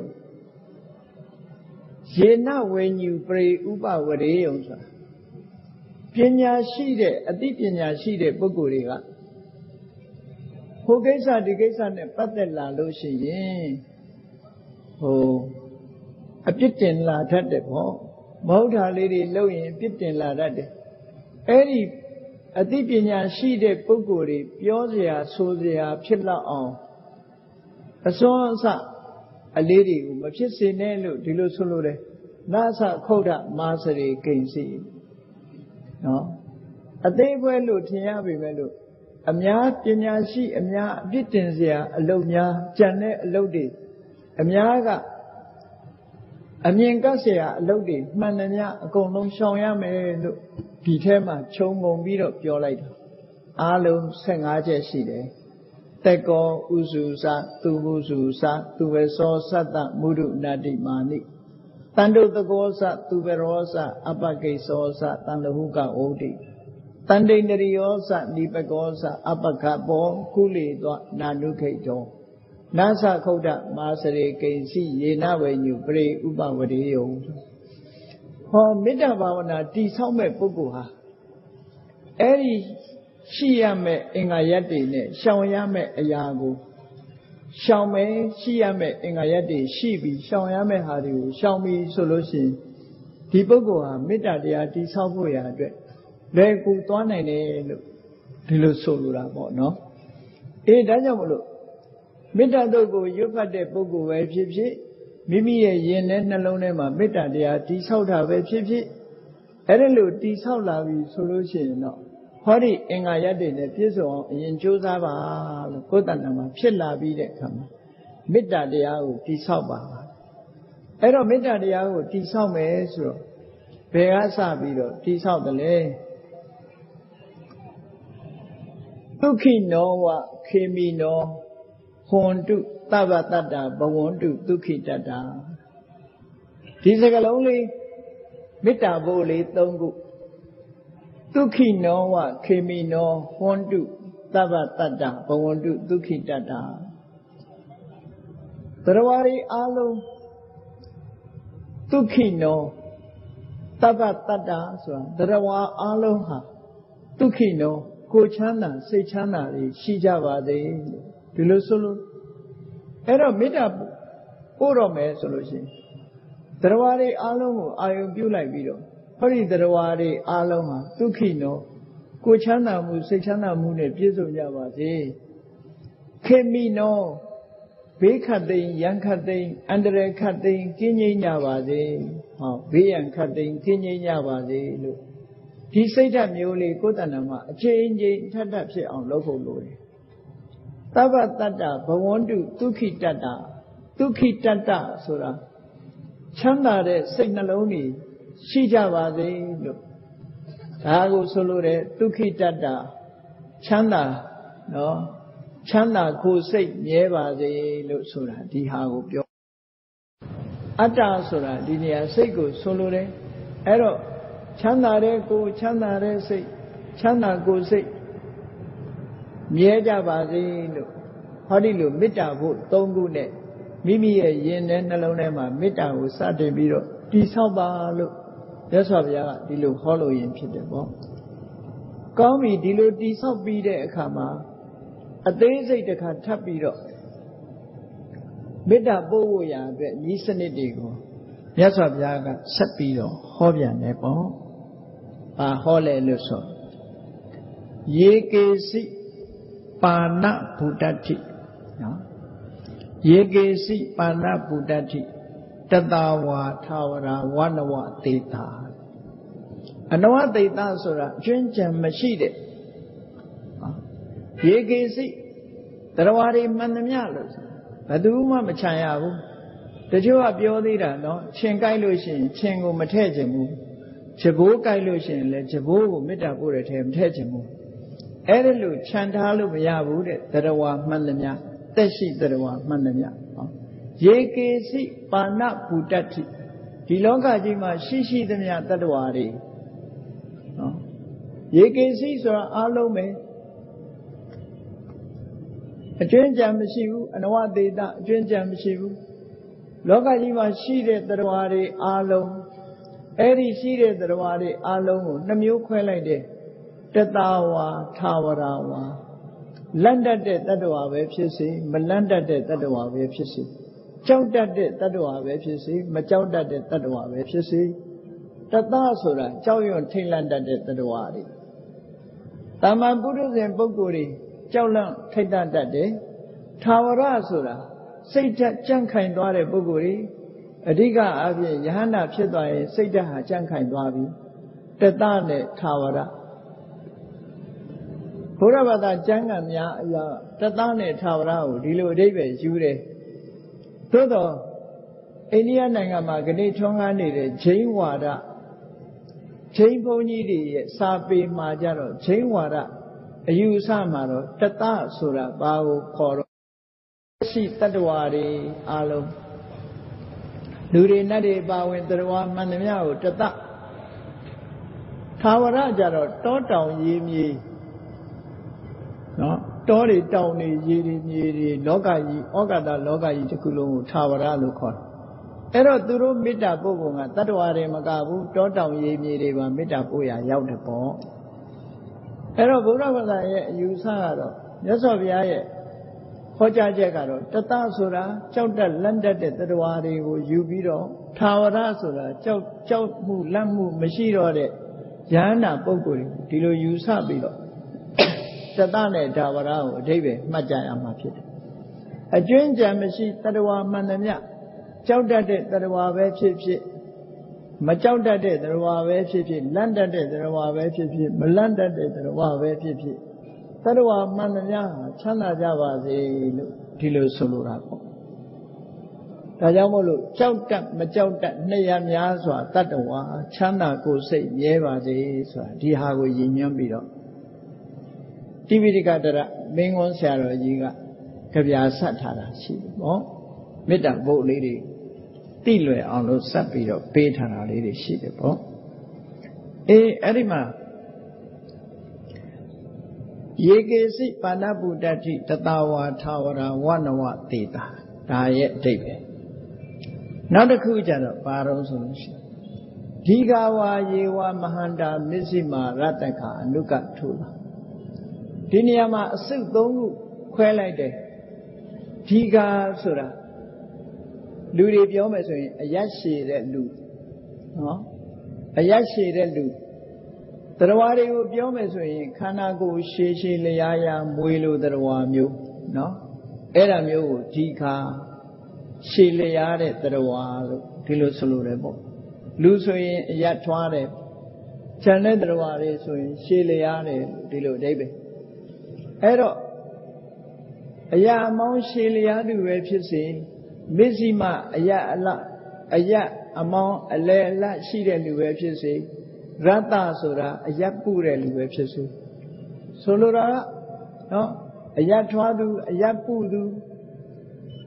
ယေနဝေညုပရိဥပဝရေယဆိုတာ ပညာရှိတဲ့အသိပညာရှိတဲ့ပုဂ္ဂိုလ်တွေကဟိုကိစ္စဒီကိစ္စနဲ့ပတ်သက်လာလို့ရှိရင်အပြစ်တင်လာတတ်တယ်ပေါ့မဟုတ်တာလေးတွေလုပ်ရင်အပြစ်တင်လာတတ်တယ်အဲ့ဒီအသိပညာရှိတဲ့ပုဂ္ဂိုလ်တွေပြောစရာဆိုစရာဖြစ်လောက်အောင်အစွမ်းအစအလေးတွေကိုမဖြစ်စေနဲ့လို့ဒီလိုဆိုလို့တယ်နာသခုတ်ထမာစရိကိဉ္စီနော်အသေးဖွဲလို့ထင်ရပေမဲ့လို့အများပညာရှိအများအပြစ်တင်စရာအလုပ်များကြံတဲ့အလုပ်တွေအများကအမြင်ကပ်စရာအလုပ်တွေမှန်တယ်များအကုန်လုံးရှောင်ရမယ်လို့ဒီထဲမှာခြုံငုံပြီးတော့ပြောလိုက်တာအားလုံး15ချက်ရှိတယ်တက်ကောဥစုစသူမှုစုစသူဝေသောသတ္တမုဒုနာတိမာနိတန္တုတကောစသူဝရောစအပကိသောစတန်လဟုကဩတိတန္တိန္ဒရိယောစနိပကောစအပကဘောကုလေသောနာနုခိတောနာသခုတ်တမာစရိကိဉ္စီယေနဝေညုပရိဥပဝရေယဟောမေတ္တာဘာဝနာတည်ဆောက်မဲ့ပုဂ္ဂိုလ်ဟာအဲ့ဒီရှိရမဲ့အင်္ဂါရပ်တွေနဲ့ရှောင်ရမဲ့အရာကိုရှောင်မယ်ရှိရမဲ့အင်္ဂါရပ်တွေရှိပြီးရှောင်ရမဲ့ဟာတွေကိုရှောင်ပြီးဆိုလို့ရှိရင်ဒီပုဂ္ဂိုလ်ဟာမေတ္တာတရားတည်ဆောက်ဖို့ရာအတွက်လွယ်ကူသွားနိုင်တယ်လို့ဒီလိုဆိုလိုတာပေါ့နော်ဒါကြောင့်မလို့မေတ္တာတုတ်ကိုရွတ်ဖတ်တဲ့ပုဂ္ဂိုလ်ပဲဖြစ်ဖြစ်မိမိရဲ့ယင်နဲ့နှလုံးထဲမှာမေတ္တာတရားတည်ဆောက်တာပဲဖြစ်ဖြစ်အဲ့ဒါလို့တည်ဆောက်လာပြီဆိုလို့ရှိရင်တော့ဟောဒီအင်္ဂါရပ်တွေနဲ့ပြည့်စုံအောင်အရင်ကြိုးစားပါလို့ကိုယ်တဏ္ဍာမှာဖြစ်လာပြီးတဲ့အခါမှာမေတ္တာတရားကိုတည်ဆောက်ပါအဲ့တော့မေတ္တာတရားကိုတည်ဆောက်မယ်ဆိုတော့ဘယ်ကစပြီးတော့တည်ဆောက်တယ်လဲဒုက္ခိနောဝခေမိနောဟွန်တုသဗ္ဗတတ္တဘဝန္တုဒုက္ခိတတ္တဒီစကားလုံးလေးမေတ္တာဘို့လေး၃ခုဒုက္ခိနောဝခေမိနောဟွန်တုသဗ္ဗတတ္တဘဝန္တုဒုက္ခိတတ္တသရဝရီအားလုံးဒုက္ခိနောသဗ္ဗတတ္တဆိုတာသရဝါအားလုံးဟာဒုက္ခိနောကိုချမ်းသာစိတ်ချမ်းသာတွေရှိကြပါစေဒီလိုဆိုလို့အဲ့တော့မေတ္တာပို့တော့မယ်ဆိုလို့ရှိရင်သရဝါတွေအားလုံးကိုအာယုံပြုလိုက်ပြီးတော့ဟောဒီသရဝါတွေအားလုံးဟာဒုက္ခိနောကိုချမ်းသာမှုစိတ်ချမ်းသာမှုနဲ့ပြည့်စုံကြပါစေခေမိနောဘေးခတ်သိမ်းရန်ခတ်သိမ်းအန္တရာယ်ခတ်သိမ်းကင်းငြိမ်းကြပါစေဟောဘေးရန်ခတ်သိမ်းကင်းငြိမ်းကြပါစေလို့ဒီစိတ်ဓာတ်မျိုးလေးကိုယ်တဏ္ဍာမှာအချိန်ချင်းထပ်ထပ်ဖြစ်အောင်လုပ်ဖို့လိုတယ်သဗ္ဗတတ္တဘဝန္တုဒုက္ခိတတ္တဒုက္ခိတတ္တဆိုတာချမ်းသာတဲ့စိတ်နှလုံးတွေရှိကြပါစေလို့ဒါကိုဆိုလိုတဲ့ဒုက္ခိတတ္တချမ်းသာနော်ချမ်းသာကိုယ်စိတ်မြဲပါစေလို့ဆိုတာဒီဟာကိုပြောအတ္တဆိုတာဒီနေရာစိတ်ကိုဆိုလိုတယ်အဲ့တော့ချမ်းသာတဲ့ကိုယ်ချမ်းသာတဲ့စိတ်ချမ်းသာကိုယ်စိတ်မြဲကြပါစေလို့ဟောဒီလိုမေတ္တာဖို့၃ခုနဲ့မိမိရဲ့ယင်နဲ့နှလုံးထဲမှာမေတ္တာကိုစတင်ပြီးတော့တည်ဆောက်ပါလို့မြတ်စွာဘုရားကဒီလိုဟောလို့ရင်ဖြစ်တယ်ပေါ့ကောင်းပြီဒီလိုတည်ဆောက်ပြီးတဲ့အခါမှာအသေးစိတ်တစ်ခါထပ်ပြီးတော့မေတ္တာပို့ဖို့ရာအတွက်ဤစနစ်တွေကိုမြတ်စွာဘုရားကဆက်ပြီးတော့ဟောပြန်တယ်ပေါ့ဘာဟောလဲလို့ဆိုယေကေစီပါဏဗုဒ္ဓတိနော်ယေကေစီပါဏဗုဒ္ဓတိတတဝါထာဝရဝနဝတေတာအနဝတေတာဆိုတာအကျွမ်းကြံမရှိတဲ့ယေကေစီတရားဝါတွေမှန်သမျှလို့ဘယ်သူမှမချန်ရဘူးတချို့ကပြောသေးတာနော်ခြင်ကြိုက်လို့ရှိရင်ခြင်ကိုမထည့်ချင်ဘူးခြဘိုးကြိုက်လို့ရှိရင်လည်းခြဘိုးကိုမေတ္တာပို့တဲ့ထဲမထည့်ချင်ဘူးအဲ့ဒါလို့ခြံထားလို့မရဘူးတဲ့တရားဝါမှန်သမျှတက်ရှိတရားဝါမှန်သမျှယေကေစီပါဏဗုဒ္ဓတိဒီလောကကြီးမှာရှိသမျှတတ္တဝါတွေနော်ယေကေစီဆိုတာအားလုံးပဲအကျွမ်းကြံမရှိဘူးအနဝတေတအကျွမ်းကြံမရှိဘူးလောကကြီးမှာရှိတဲ့တရားဝါတွေအားလုံး အဲ့ဒီရှိတဲ့တရားတွေအလုံးကိုနှမျိုးခွဲလိုက်တယ်တတဝါထာဝရဝါလန့်တတ်တဲ့တတ္တဝါပဲဖြစ်စေမလန့်တတ်တဲ့တတ္တဝါပဲဖြစ်စေကြောက်တတ်တဲ့တတ္တဝါပဲဖြစ်စေမကြောက်တတ်တဲ့တတ္တဝါပဲဖြစ်စေတတဆိုတာကြောက်ရွံ့ထိတ်လန့်တတ်တဲ့တတ္တဝါတွေတာမန်ပုရုဇဉ်ပုဂ္ဂိုလ်တွေကြောက်လန့်ထိတ်တတ်တယ်ထာဝရဆိုတာစိတ်ဓာတ်ကြံ့ခိုင်သွားတဲ့ပုဂ္ဂိုလ်တွေအဓိကအဖြစ်ယဟန္တာဖြစ်သွားရင်စိတ်ဓာတ်ဟာကြံ့ခိုင်သွားပြီတတနဲ့ထာဝရဘုရားဘာသာကျမ်းဂန်များအရာတတနဲ့ထာဝရကိုဒီလိုအဓိပ္ပာယ်ယူတယ်သို့တော့အိန္ဒိယနိုင်ငံမှာဂဏိထွန်းကားနေတဲ့ဂျိန်းဝါဒဂျိန်းဘုန်းကြီးတွေရဲ့စာပေမှာကြတော့ဂျိန်းဝါဒအယူအဆမှာတော့တတဆိုတာဘာကိုခေါ်တော့ရှိတတ္တဝါတွေအလုံးလူတွေနတ်တွေပါဝင်တတ္တဝါမှန်သမျှကိုတတထာဝရကြတော့တောတောင်ရေမြေနော်တောတွေတောင်တွေရေတွေမြေတွေလောကကြီးဩကာသလောကကြီးတစ်ခုလုံးကိုထာဝရလို့ခေါ်တယ်အဲ့တော့သူတို့မေတ္တာပို့ကုန်ကတတ္တဝါတွေမကဘူးတောတောင်ရေမြေတွေပါမေတ္တာပို့ရရောက်တယ်ပေါ့အဲ့တော့ဘုရားဘာသာရဲ့အယူဆကတော့မြတ်စွာဘုရားရဲ့ဟောကြားချက်ကတော့တတဆိုတာကြောက်တတ်လန့်တတ်တဲ့တတ္တဝါတွေကိုယူပြီးတော့ထာဝရဆိုတာကြောက်မှုလန့်မှုမရှိတော့တဲ့ယန္တာပုဂ္ဂိုလ်တွေဒီလိုယူဆပြီးတော့တတနဲ့ထာဝရကိုအဓိပ္ပာယ်မှတ်ကြရမှာဖြစ်တယ်အကျွင်းကြံမရှိတတ္တဝါမှန်သမျှကြောက်တတ်တဲ့တတ္တဝါပဲဖြစ်ဖြစ်မကြောက်တတ်တဲ့တတ္တဝါပဲဖြစ်ဖြစ်လန့်တတ်တဲ့တတ္တဝါပဲဖြစ်ဖြစ်မလန့်တတ်တဲ့တတ္တဝါပဲဖြစ်ဖြစ်တတ္တဝါမှန်သမျှချမ်းသာကြပါစေလို့ဒီလိုဆိုလိုတာပေါ့ဒါကြောင့်မို့လို့ကြောက်တတ်မကြောက်တတ်နှစ်ရများစွာတတ္တဝါချမ်းသာကိုယ်စိတ်မြဲပါစေဆိုတာဒီဟာကိုရည်ညွှန်းပြီးတော့တိပိဋကတရမင်းကွန်းဆရာတော်ကြီးကကြပြဆက်ထားတာရှိတယ်ပေါ့မေတ္တာဘုတ်လေးတွေတိလွယ်အောင်လို့ဆက်ပြီးတော့ပေးထားတာလေးတွေရှိတယ်ပေါ့အဲ့ဒီမှာယေကေစိပါဏပုတ္တိတတဝါထာဝရဝနဝတေတာဒါရဲ့အဓိပ္ပာယ်နောက်တစ်ခုကျတော့ဘာလို့ဆိုလို့ရှိရင်ဒီဃဝါယေဝမဟန္တာမစ္စိမာရတ္တခအနုကထုလာဒီနေရာမှာအစု၃ခုခွဲလိုက်တယ်ဒီဃဆိုတာလူတွေပြောမယ်ဆိုရင်အယတ်ရှည်တဲ့လူနော်အယတ်ရှည်တဲ့လူတရားတွေကိုပြောမယ်ဆိုရင်ခန္ဓာကိုယ်ရှည်ရှည်လျားယားမွေလိုတရားမျိုးနော်အဲ့ဒါမျိုးကိုဒီခါရှည်လျားတဲ့တရားလို့ဒီလိုဆိုလိုတယ်ပေါ့လူဆိုရင်အယတ်ထွားတယ်ခြံတဲ့တရားတွေဆိုရင်ရှည်လျားတယ်ဒီလိုအဓိပ္ပာယ်အဲ့တော့အယအမောင်းရှည်လျားသူပဲဖြစ်စေမစ္စိမအယအမောင်းအလဲအလတ်ရှိတဲ့လူပဲဖြစ်စေရတ္တဆိုတာအယတ်ပုတဲ့လူပဲဖြစ်စေဆိုလိုတာကနော်အယတ်ထွားသူအယတ်ပုသူ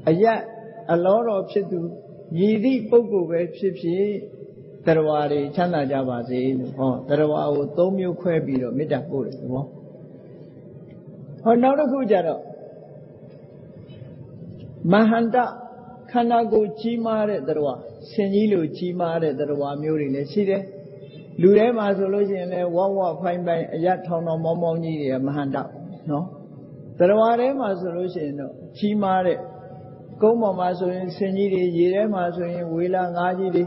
အယတ်အလောတော်ဖြစ်သူရည်သည့်ပုဂ္ဂိုလ်ပဲဖြစ်ဖြစ်တရားတွေချမ်းသာကြပါစေလို့ဟောတရားကို၃မျိုးခွဲပြီးတော့မေတ္တာပို့တယ်ဘောဟောနောက်တစ်ခုကျတော့မဟန္တခန္ဓာကိုယ်ကြီးမားတဲ့တရားဆင်ကြီးလိုကြီးမားတဲ့တရားမျိုးတွေလည်းရှိတယ်လူထဲမှာဆိုလို့ရှိရင်လည်းဝဝဖိုင်းဖိုင်းအယတ်ထောင်တော်မောင်းမောင်းကြီးတွေကမဟန္တနော်တရားထဲမှာဆိုလို့ရှိရင်တော့ကြီးမားတဲ့ကုန်းပေါ်မှာဆိုရင်ဆင်ကြီးတွေရေထဲမှာဆိုရင်ဝေလာငါးကြီးတွေ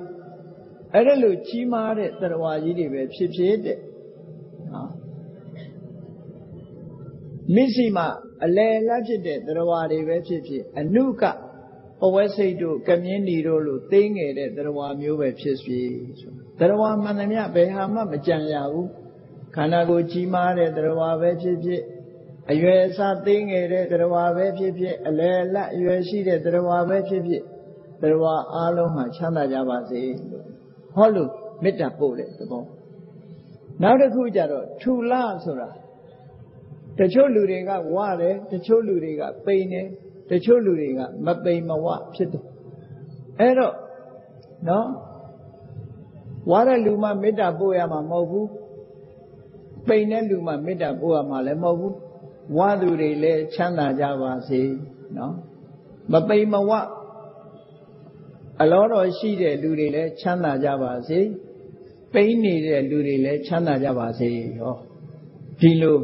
အဲ့ဒါလိုကြီးမားတဲ့တရားကြီးတွေပဲဖြစ်ဖြစ်တဲ့နော်မစ္စိမအလယ်လတ်ဖြစ်တဲ့တရားတွေပဲဖြစ်ဖြစ်အနုကပဝဲစိတ်တို့ကမြင်းဒီတို့လိုသိငယ်တဲ့တရားမျိုးပဲဖြစ်ဖြစ်တရားမှန်သမျှဘယ်ဟာမှမကြံရဘူးခန္ဓာကိုယ်ကြီးမားတဲ့တရားပဲဖြစ်ဖြစ်အရွယ်အစားသိငယ်တဲ့တရားပဲဖြစ်ဖြစ်အလယ်လတ်အရွယ်ရှိတဲ့တရားပဲဖြစ်ဖြစ်တရားအားလုံးဟာချမ်းသာကြပါစေလို့ဟောလို့မေတ္တာပို့တဲ့သဘောနောက်တစ်ခုကျတော့ထူလဆိုတာတချို့လူတွေကဝတယ်တချို့လူတွေကပိန်တယ်တချို့လူတွေကမပိန်မဝဖြစ်တယ်အဲ့တော့နော်ဝါတဲ့လူမှမေတ္တာပို့ရမှာမဟုတ်ဘူးပိန်တဲ့လူမှမေတ္တာပို့ရမှာလည်းမဟုတ်ဘူးဝါသူတွေလည်းချမ်းသာကြပါစေနော်မပိန်မဝအလောတော်ရှိတဲ့လူတွေလည်းချမ်းသာကြပါစေ ပိန်းနေတဲ့လူတွေလည်းချမ်းသာကြပါစေဟောဒီလို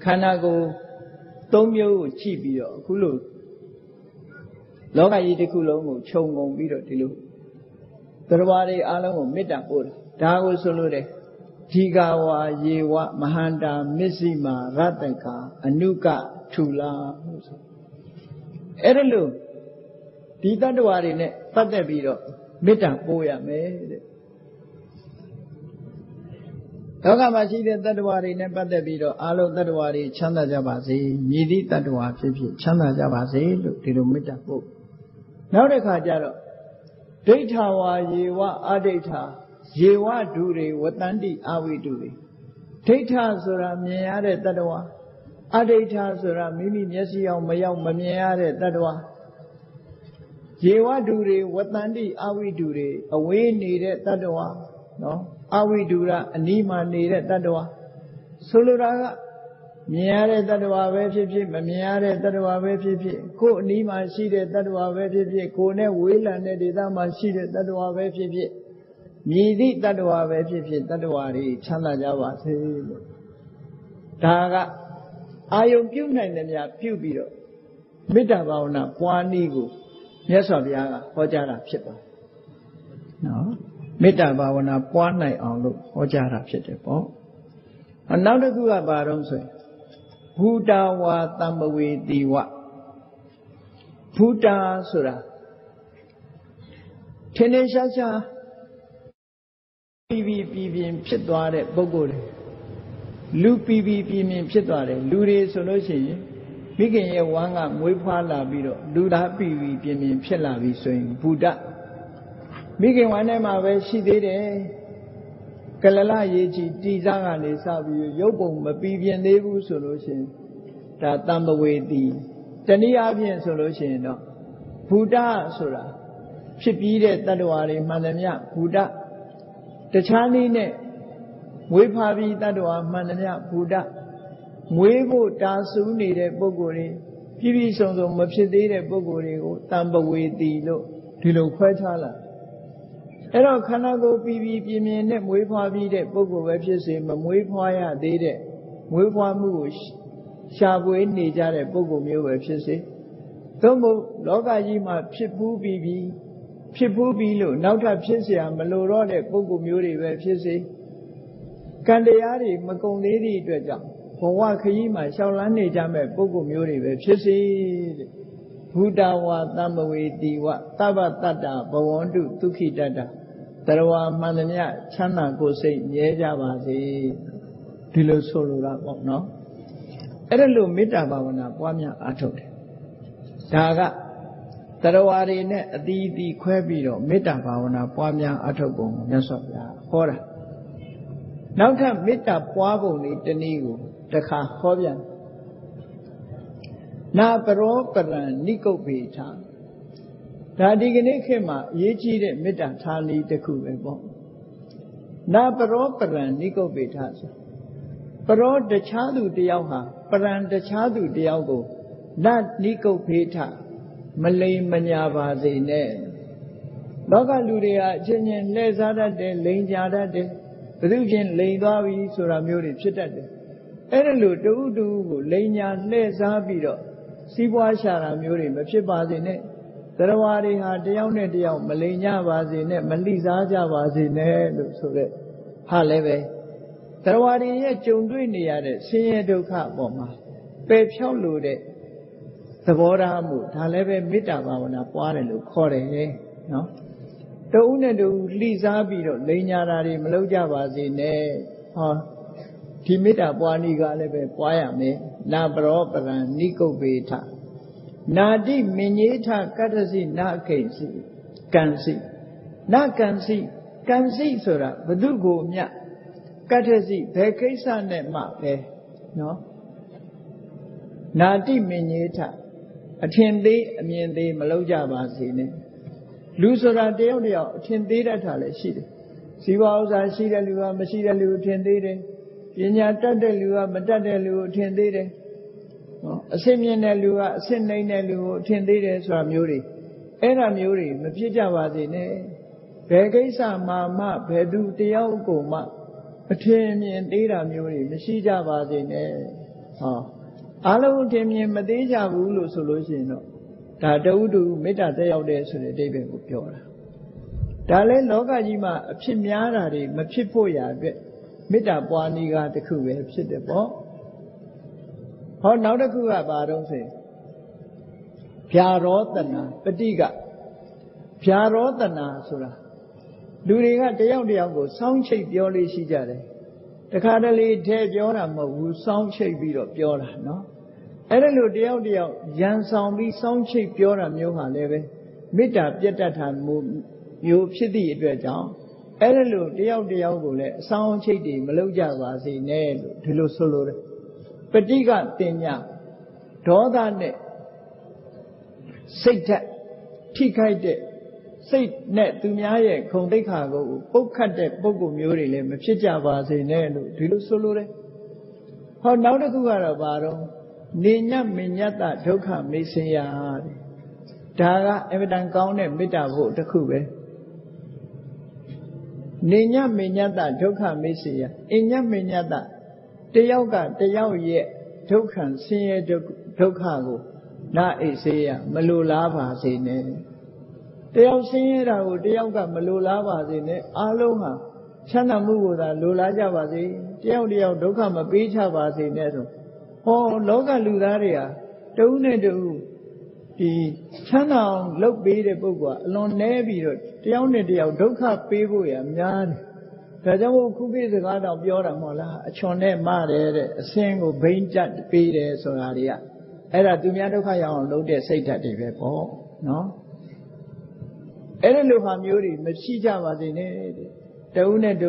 ခန္ဓာကိုယ်သုံးမျိုးကိုကြည့်ပြီးတော့အခုလိုလောကကြီးတစ်ခုလုံးကိုခြုံငုံပြီးတော့ဒီလိုသတ္တဝါတွေအားလုံးကိုမေတ္တာပို့တာဒါကိုဆိုလို့တယ်ဒီဃဝါယေဝမဟန္တာမစ္စည်းမာရတ္တကအနုကထူလာဆိုအဲ့ဒါလို့ဒီတတ္တဝါတွေနဲ့ပတ်သက်ပြီးတော့မေတ္တာပို့ရမယ်တဲ့လောကမှာရှိတဲ့တတ္တဝါတွေနဲ့ပတ်သက်ပြီးတော့အာလုံးတတ္တဝါတွေချမ်းသာကြပါစေမြည်သည့်တတ္တဝါဖြစ်ဖြစ်ချမ်းသာကြပါစေလို့ဒီလိုမေတ္တာပို့နောက်တစ်ခါကျတော့ဒိဋ္ဌဝါယေဝအဒိဋ္ဌယေဝဒုတွေဝတ္တန္တိအဝိတုတွေဒိဋ္ဌဆိုတာမြင်ရတဲ့တတ္တဝါအဒိဋ္ဌဆိုတာမိမိမျက်စိအောင်မရောက်မမြင်ရတဲ့တတ္တဝါယေဝဒုတွေဝတ္တန္တိအဝိတုတွေအဝေးနေတဲ့တတ္တဝါနော်အဝိတုရအနီးမှာနေတဲ့တတ္တဝါဆိုလိုတာကမြင်ရတဲ့တတ္တဝါပဲဖြစ်ဖြစ်မမြင်ရတဲ့တတ္တဝါပဲဖြစ်ဖြစ်ကိုယ်အနီးမှာရှိတဲ့တတ္တဝါပဲဖြစ်ဖြစ်ကိုယ်နဲ့ဝေးလံတဲ့ဒေသမှာရှိတဲ့တတ္တဝါပဲဖြစ်ဖြစ်မြည်သည့်တတ္တဝါပဲဖြစ်ဖြစ်တတ္တဝါတွေချမ်းသာကြပါစေလို့ဒါကအာယုံပြုနိုင်တယ်များပြုပြီးတော့မေတ္တာဘာဝနာပွားနည်းကိုမြတ်စွာဘုရားကဟောကြားတာဖြစ်ပါတယ်နော်မေတ္တာဘာဝနာပွားနိုင်အောင်လို့ဟောကြားတာဖြစ်တယ်ပေါ့နောက်တစ်ခုကဘာတော့ဆိုရင်ဘူတာဝါတမ္ပဝေတိဝဘူတာဆိုတာထင်းထင်းရှားရှားပြီးပြင်ဖြစ်သွားတဲ့ပုဂ္ဂိုလ်တွေလူပြီးပြင်ဖြစ်သွားတယ်လူတွေဆိုလို့ရှိရင်မိခင်ရဲ့ဝမ်းကမွေးဖွားလာပြီးတော့လူသားပြီးပြင်ဖြစ်လာပြီဆိုရင်ဘူတမိခင်ဝမ်းထဲမှာပဲရှိသေးတယ်ကလလရေကြီးတီစားကနေစပြီးရုပ်ပုံမပြီးပြင်သေးဘူးဆိုလို့ရှိရင်ဒါတမ္ပဝေတိတနည်းအားဖြင့်ဆိုလို့ရှိရင်တော့ဘူတဆိုတာဖြစ်ပြီးတဲ့တတ္တဝါတွေမှန်သမျှဘူတတခြားနည်းနဲ့မွေးဖွားပြီးတတ္တဝါမှန်သမျှဘူတမွေးဖို့တာဆူနေတဲ့ပုဂ္ဂိုလ်တွေပြည့်စုံမဖြစ်သေးတဲ့ပုဂ္ဂိုလ်တွေကိုတမ္ပဝေတိလို့ဒီလိုခွဲခြားလာအဲ့တော့ခန္ဓာကိုယ်ပြီးပြင်းနဲ့မွေးဖွားပြီးတဲ့ပုဂ္ဂိုလ်ပဲဖြစ်စေမမွေးဖွားရသေးတဲ့မွေးဖွားမှုကိုရှာဖွေနေကြတဲ့ပုဂ္ဂိုလ်မျိုးပဲဖြစ်စေသို့မဟုတ်လောကကြီးမှာဖြစ်ဖူးပြီးလို့နောက်ထပ်ဖြစ်เสียမလိုတော့တဲ့ပုဂ္ဂိုလ်မျိုးတွေပဲဖြစ်စေကံတရားတွေမကုန်သေးသည့်အတွက်ကြောင့်ဘဝခရီးမှာရှောင်လန်းနေကြမဲ့ပုဂ္ဂိုလ်မျိုးတွေပဲဖြစ်စေတဲ့ဘူတာဝါတမ္ပဝေတိဝသဗ္ဗတတ္တဘဝန္တုဒုက္ခိတတ္တတရဝမှန်သမျှချမ်းသာကိုယ်စိတ်မြဲကြပါစေဒီလိုဆိုလိုတာပေါ့နော်အဲ့ဒါလို့မေတ္တာဘာဝနာပွားများအားထုတ်တယ်ဒါကတရဝတွေနဲ့အတီးအီးခွဲပြီးတော့မေတ္တာဘာဝနာပွားများအားထုတ်ပုံကိုမြတ်စွာဘုရားဟောတာနောက်ထပ်မေတ္တာပွားပုံလေးတစ်နည်းကိုတစ်ခါဟောပြန်နာပရောပရံနိကုပ္ပေထဒါဒီကနေ့ခေတ်မှာအရေးကြီးတဲ့မေတ္တာထားနည်းတစ်ခုပဲပေါ့နာပရောပရံနိကုပ္ပေထဆိုပရောတခြားသူတယောက်ဟာပရံတခြားသူတယောက်ကိုနနိကုပ္ပေထမလိမ်မညာပါစေနဲ့လောကလူတွေဟာအချင်းချင်းလှည့်စားတတ်တယ်လိမ်ကြတတ်တယ်ဘယ်သူချင်းလိမ်သွားပြီဆိုတာမျိုးတွေဖြစ်တတ်တယ်အဲ့ဒါလို့တူတူကိုလိမ်ညာလှည့်စားပြီးတော့စီးပွားရှာတာမျိုးတွေမဖြစ်ပါစေနဲ့သရဝါတွေဟာတယောက်နဲ့တယောက်မလိမ်ကြပါစေနဲ့မလိစားကြပါစေနဲ့လို့ဆိုတဲ့ဟာလည်းပဲသရဝါတွေရဲ့ကြုံတွေ့နေရတဲ့ဆင်းရဲဒုက္ခအပေါ်မှာပယ်ဖြောက်လို့တဲ့သဘောထားမှုဒါလည်းပဲမေတ္တာဘာဝနာပွားတယ်လို့ခေါ်တယ်နော်တဦးနဲ့တဦးလှိစားပြီးတော့လိမ်ညာတာတွေမလုပ်ကြပါစေနဲ့ဟောဒီမေတ္တာပွားနည်းကလည်းပဲပွားရမယ်နာပရောပရံနိကုပ္ပေထနာတိမင်္ညေထကတ္တစီနာခိဉ္စီကံစီနာကံစီဆိုတာဘု து ကိုမြတ်ကတ္တစီဘယ်ကိစ္စနဲ့မှပဲနော်နာတိမင်္ညေထအထင်သေးအမြင်သေးမလုပ်ကြပါစေနဲ့လူဆိုတာတယောက်တယောက်အထင်သေးတတ်တာလည်းရှိတယ်ဇီဝဥစ္စာရှိတဲ့လူကမရှိတဲ့လူကိုထင်သေးတယ်ပညာတတ်တဲ့လူကမတတ်တဲ့လူကိုထင်သေးတယ်နော်အစစ်မြင့်တဲ့လူကအစစ်နှိမ့်တဲ့လူကိုထင်သေးတယ်ဆိုတာမျိုးတွေအဲ့ဒါမျိုးတွေမဖြစ်ကြပါစေနဲ့ဘ ယ်ကိစ္စမှဘယ်သူတယောက်ကိုမှအထင်မြင်သေးတာမျိုးတွေမရှိကြပါစေနဲ့ဟောအားလုံးအထင်မြင်မသေးကြဘူးလို့ဆိုလို့ရှိရင်တော့ဒါတဝုတူမေတ္တာတက်ရောက်တဲ့ဆိုတဲ့အဓိပ္ပာယ်ကိုပြောတာဒါလည်းလောကကြီးမှာအဖြစ်များတာတွေမဖြစ်ဖို့ရာအတွက်မေတ္တာပွားနည်းကတခုပဲဖြစ်တယ်ပေါ့ဟောနောက်တစ်ခုကဘာတော့ဆိုဗျာရောတနာပဋိကဗျာရောတနာဆိုတာလူတွေကတယောက်တယောက်ကိုစောင်းချိတ်ပြောလေးရှိကြတယ်တခါတလေထဲပြောတာမဟုတ်ဘူးစောင်းချိတ်ပြီးတော့ပြောတာနော်အဲ့ဒါလို့တယောက်တယောက်ရန်ဆောင်ပြီးစောင်းချိတ်ပြောတာမျိုးဟာလည်းပဲမေတ္တာပြတ်တတ်တာမျိုးဖြစ်သည့်အတွက်ကြောင့်အဲ့ဒါလို့တယောက်တယောက်ကိုလည်းအဆောင်ချိတ်တွေမလုပ်ကြပါစေနဲ့လို့ဒီလိုဆိုလိုတယ်ပဋိကတင်ညာဒေါသနဲ့စိတ်ဓာတ်ထိခိုက်တဲ့စိတ်နဲ့သူများရဲ့ခုံတိတ်ခါကိုပုတ်ခတ်တဲ့ပုံကိုမျိုးတွေလည်းမဖြစ်ကြပါစေနဲ့လို့ဒီလိုဆိုလိုတယ်ဟောနောက်တစ်ခုကတော့ဘာတော့နေညမညတ္တဒုက္ခမေ့စရာတဲ့ဒါကအမြဲတမ်းကောင်းတဲ့မေတ္တာဖို့တစ်ခုပဲနေညမညတ္တဒုက္ခမေ့စရာအညမညတ္တတယောက်ကတယောက်ရဲ့ဒုက္ခဆင်းရဲဒုက္ခကိုနာအိစေရမလိုလားပါစေနဲ့တယောက်ဆင်းရဲတာကိုတယောက်ကမလိုလားပါစေနဲ့အားလုံးဟာချမ်းသာမှုကိုသာလိုလားကြပါစေတယောက်တယောက်ဒုက္ခမပေးချပါစေနဲ့ဆိုဟောလောကလူသားတွေဟာတဦးနဲ့တဦးဒီချမ်းသာအောင်လုပ်ပေးတဲ့ပုဂ္ဂိုလ်ကအလွန်နည်းပြီးတော့တယောက်နဲ့တယောက်ဒုက္ခပေးဖို့ရများတယ်ဒါကြောင့်မို့ခုခေတ်စကားတော့ပြောတာမဟုတ်လားအချွန်နဲ့မတယ်တဲ့အစင်းကိုဘိန်းတက်ပေးတယ်ဆိုတာတွေကအဲ့ဒါသူများဒုက္ခရောက်အောင်လုပ်တဲ့စိတ်ဓာတ်တွေပဲပေါ့နော်အဲ့ဒီလိုဟာမျိုးတွေမရှိကြပါစေနဲ့တဦးနဲ့တ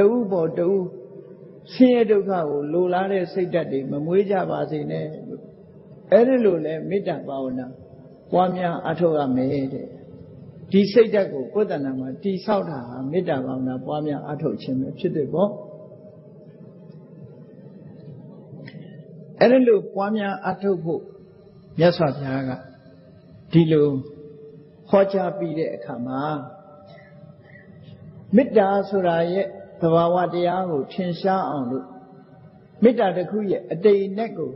ဦးပေါ်တဦးဆင်းရဲဒုက္ခကိုလိုလားတဲ့စိတ်ဓာတ်တွေမမွေးကြပါစေနဲ့အဲ့ဒီလိုလဲမေတ္တာဘာဝနာပွားများအထောက်ရမယ်တဲ့ဒီစိတ်ဓာတ်ကိုကိုယ်တဏ္ဍာမှာတိဆောက်တာဟာမေတ္တာဘာဝနာပွားများအထောက်ခြင်းပဲဖြစ်တယ်ပေါ့အဲ့ဒီလိုပွားများအထောက်ဖို့မြတ်စွာဘုရားကဒီလိုဟောကြားပြီးတဲ့အခါမှာမေတ္တာဆိုတာရဲ့သဘာဝတရားကိုထင်ရှားအောင်လို့မေတ္တာတစ်ခုရဲ့အတိတ်နဲ့ကို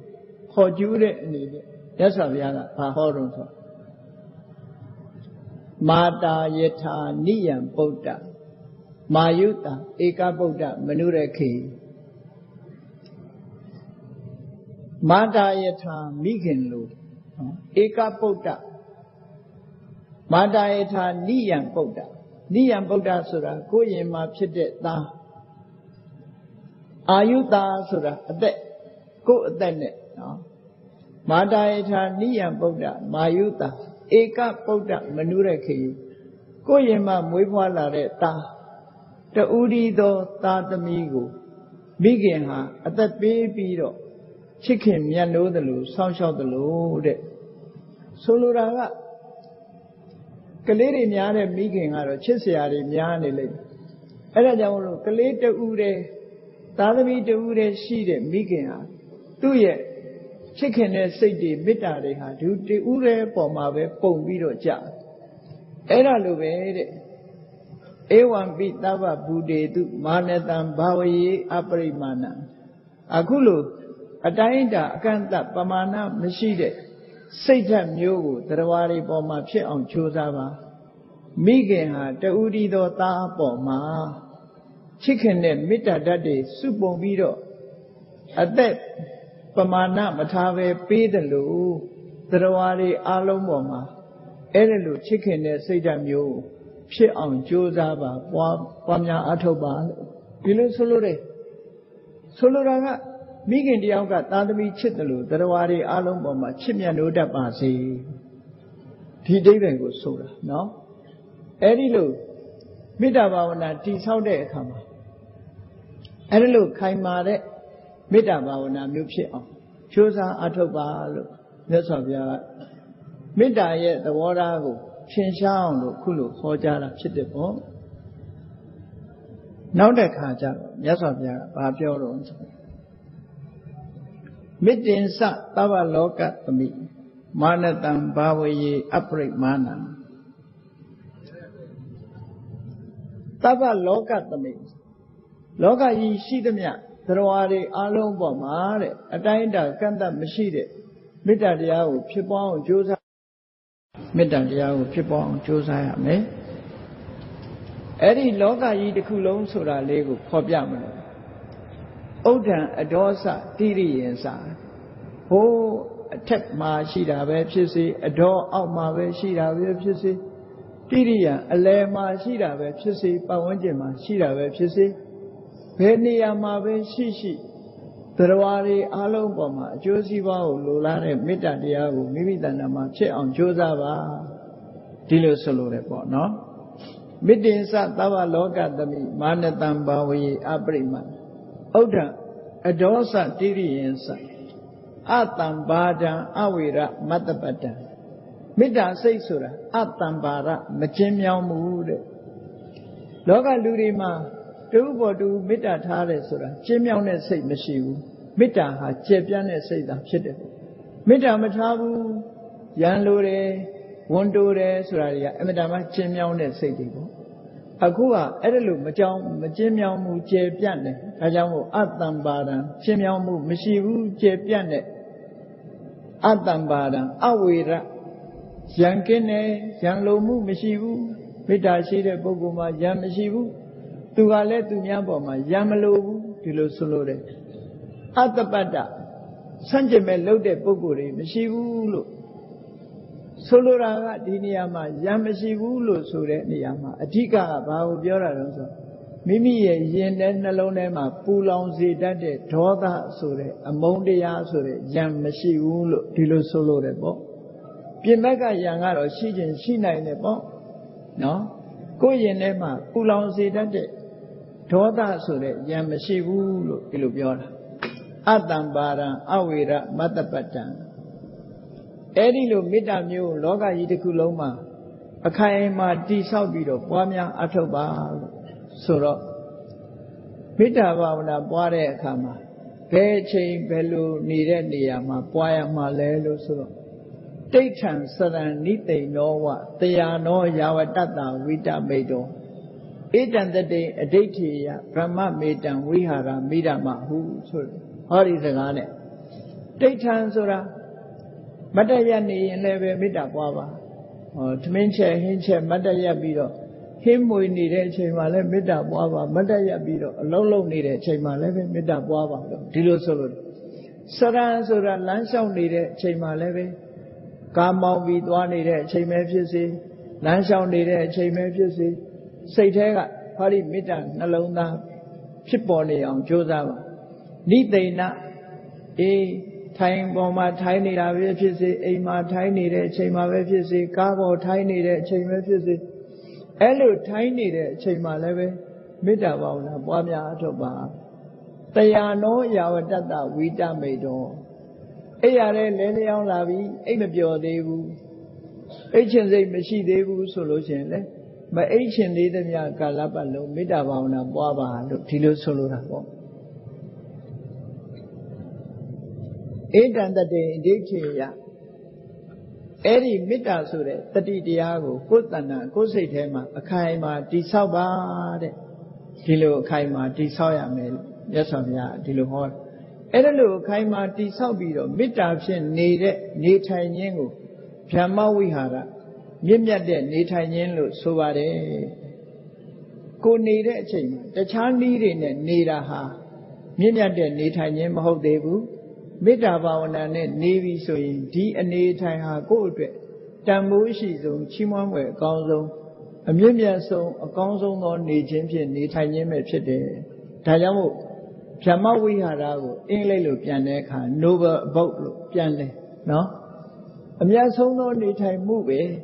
ခေါ်ကျူးတဲ့အနေနဲ့မြတ်စွာဘုရားကဘာဟောတော့ဆိုမာတာယထာနိယံပုဒ္ဒမာယုတာဧကပုဒ္ဒမနုရခေမာတာယထာမိခင်လိုဧကပုဒ္ဒမာတာယထာနိယံပုဒ္ဒနိယံပုဒ္ဒဆိုတာကိုယ်ရင်မှာဖြစ်တဲ့သားအာယုတာဆိုတာအသက်ကိုယ်အသက်နဲ့နော်မာတာယထာနိယံပုဒ္ဒမာယုတာဧကပုဒ္ဒမနုရခေကိုယ်ရင်မှာမွေးဖွားလာတဲ့သားတူရီသောသားသမီးကိုမိခင်ဟာအသက်ပေးပြီးတော့ချစ်ခင်မြတ်နိုးသလိုစောင့်ရှောက်သလိုတဲ့ဆိုလိုတာကကလေးတွေများတဲ့မိခင်ကတော့ချစ်စရာတွေများနေလိမ့်မယ်အဲ့ဒါကြောင့်မလို့ကလေးတူတဲ့သားသမီးတူတဲ့ရှိတဲ့မိခင်ဟာသူ့ရဲ့ချစ်ခင်တဲ့စိတ်တွေမေတ္တာတွေဟာသူတူတဲ့ပုံမှာပဲပုံပြီးတော့ကြာအဲ့ဒါလိုပဲတဲ့ဧဝံပိသဗ္ဗဘူတေတုမာနတံဘာဝယေအပရိမာဏအခုလိုအတိုင်းအတာအကန့်အသတ်ပမာဏမရှိတဲ့စိတ်ဓာတ်မျိုးကိုတရားတွေပေါ်မှာဖြစ်အောင်ကြိုးစားပါမိခင်ဟာတူရီသောသားအပေါ်မှာချစ်ခင်တဲ့မေတ္တာဓာတ်တွေစုပုံပြီးတော့အသက်ပမာဏမထားပဲပေးတယ်လို့တရားတွေအားလုံးပေါ်မှာအဲ့ဒါလိုချစ်ခင်တဲ့စိတ်ဓာတ်မျိုးဖြစ်အောင်ကြိုးစားပါပွားများအထောက်ပါဒီလိုဆိုလိုတယ်ဆိုလိုတာကမိခင်တယောက်ကသားသမီးချစ်တယ်လို့တရားတွေအားလုံးပေါ်မှာချစ်မြတ်နိုးတတ်ပါစေဒီအဓိပ္ပာယ်ကိုဆိုတာနော်အဲ့ဒီလိုမေတ္တာဘာဝနာတည်ဆောက်တဲ့အခါမှာအဲ့ဒီလိုခိုင်မာတဲ့မေတ္တာဘာဝနာမျိုးဖြစ်အောင်ကြိုးစားအထောက်ပါလို့မြတ်စွာဘုရားကမေတ္တာရဲ့သဘောထားကိုရှင်းရှားအောင်လို့ခုလိုဟောကြားတာဖြစ်တယ်ပေါ့နောက်တစ်ခါကျတော့မြတ်စွာဘုရားကဘာပြောတော့မေတ္တင်စသဗ္ဗလောကသမိမာနတံဘာဝယေအပရိမာဏံ Tava loka tami. Loka yi shidamya, Trawari alone bomare, Atainda kanta machide, Mitadiao, Pipon, Josa Mitadiao, Pipon, Josa me. Eri loka yi the Kulon Sura Lego, Popiamano. Odan Adosa, Tiri inside. Oh, attack ma shida web chissy, a door out my way shida web chissy. Tiria, a lema shida web chissy, Pawanjima, shida web chissy. Penny ma way shishi. Trawari alo boma, Josie Bao, Lulare, Mita Diago, Mimitanama, Che on Josava. Dilo solo report, no? Midin sat Tava Loka Dami, Manatam Bawi, Abrima. Oda, Adosa Tiri inside. Atambada awira matapata. Mida say sura, Atambara, Machimya Mude. Loga Lurima, Tubodu, Mita Tare sura, Chimyane say Mashivu, Mita ha Chepiane say the Chite. Mita Matabu, Yan Lure, Wondure, Suraria, Emadama Chimyane say Digo. Akua, Edelu, Machimya Mu Chepiane, Ajamu, Atambara, Chimya Mu, Mashivu, Chepiane. Atambada, Awira, Yankine, Yanlomu, Mishivu, Mitashide, Boguma, Yamashivu, Tuale, Tunyaboma, Yamalovu, Tilosolore. Atapata, Sanjame Lode Boguri, Mishivu, Solora, Diniama, Yamashivu, Sure, Niyama, Atika, Bao, Biora, Mimi, Yen, Alonema, Pulonzi, Dade, Toda, Sure, Amondia, Sure, Yamashivu, Tilo Solore, Bo. Piemaka Yangaro, Shijin, Shina in the Bo. No? Go Yenema, Pulonzi, Dade, Toda, Sure, Yamashivu, Tilubiora. Atambara, Awira, Matapatan. Edilo Midamu, Loga Yitikuloma, Akaima, Disabido, Pamia, Atoba. Suro Mita Vavana Bore Kama Peche Belu Nire Niyama Poya Malelo Suro Daychan Sadan Nite Nowa Tayano Yawatata Vita Medo Etan the day a Daytia Brahma Medan Vihara Midama Hu Suro Hori Sagane Daychan Sura Matayani and Leve Mita Baba or Tminche Hinche Mataya Bido Him we need a chamale, Mida Baba, Madaya Bido, Lolo need a chamale, Mida Baba, Dilo Solo. Saran Sura Lanshaw need a chamale, Kama Vidwa need a chamefisi, Lanshaw need a chamefisi, Satega, Pari Mida, Nalona, Chiponi on Josava. Need they not a time bomber tiny avifisi, a ma tiny a chamavifisi, Cabo tiny a chamefisi. Hello, tiny Chima leve, Midavana, Bamia Toba. They are no Yawatata, Vita Medo. Ayare, Lelian Lavi, Amabio Devu. Ancient Machi Devu solution, but ancient Lidamia Galapalo, Midavana, Baba, Tilo Solura. Eight and the day, Dekia. Eri Mita Sure, Tati Diago, Kutana, Kositema, Akaima, Disaba, Dilo Kaima, Disaya Mel, Yasavia, Dilo Hor. Edelo Kaima, Disabido, Mita Shin, Nede, Neta Yengo, Piama Wihara, Mimia de Neta Yenlo, Sovare. Go Nede Chima, the Chan needing Neda Ha, Mimia de Neta Yen Mahodebu. Mita Vavana Navy so in D and A Taiha Goldre, Tambushi zone, Chimamwe, Gonzo, a Mimia so, a Gonzo non ne champion, ne tiny mepsede, Tayamu, Piamawi Harago, Inglelo Pianeca, Nova Boat Piane, no? A Miaso no ne time move,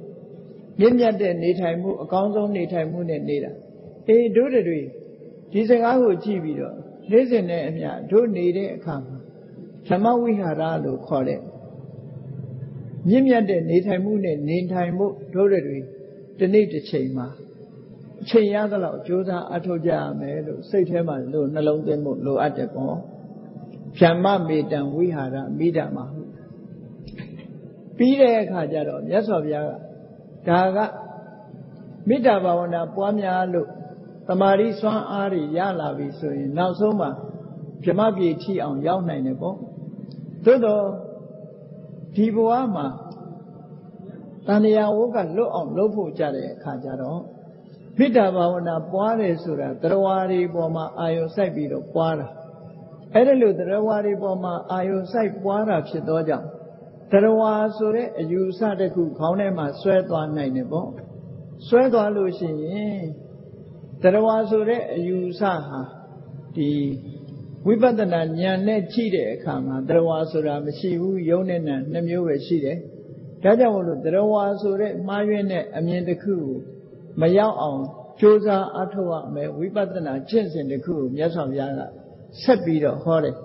Mimia de ne time move, a Gonzo ne time moon and Neda. Eh, do the way. This is a Gibido. Listen, Emia, don't need it, come. Samawi Haralo call it. Yimia de Nitamune, Nintimo, Dodri, the native Chema. Chayagala, Josa Atoja, Melo, Satema, Lo, Nalong Demo, Lo Atepo. Shama made them, we had a Midama. Pire Kajaro, yes of Yaga. Daga Midavana, Pamia, look. တမာရီစွမ်းအားတွေရလာပြီဆိုရင်နောက်ဆုံးမှာဗြဟ္မပြေထီအောင်ရောက်နိုင်တယ်ပေါ့သို့တော့ဒီဘဝမှာတဏှာဝကလွတ်အောင်လုပ်ဖို့ကြတဲ့အခါကျတော့မေတ္တာဘာဝနာပွားတယ်ဆိုတာတရားဝါတွေပေါ်မှာအာယုစိုက်ပြီးတော့ပွားတာအဲ့ဒါလို့တရားဝါတွေပေါ်မှာအာယုစိုက်ပွားတာဖြစ်သောကြောင့်တရားဝါဆိုတဲ့အယူအဆတစ်ခုခေါင်းထဲမှာဆွဲသွားနိုင်တယ်ပေါ့ဆွဲသွားလို့ရှိရင်တရားဝါဆိုတဲ့အယူအဆဟာဒီဝိပဿနာဉာဏ်နဲ့ကြည့်တဲ့အခါမှာတရားဝါဆိုတာမရှိဘူးယုံနဲ့နာနှစ်မျိုးပဲရှိတယ်ဒါကြောင့်မို့လို့တရားဝါဆိုတဲ့မှားယွင်းတဲ့အမြင်တစ်ခုကိုမရောက်အောင်ကြိုးစားအထောက်ရမယ်ဝိပဿနာကျင့်စဉ်တစ်ခုကိုမြတ်စွာဘုရားကဆက်ပြီးတော့ဟောတယ်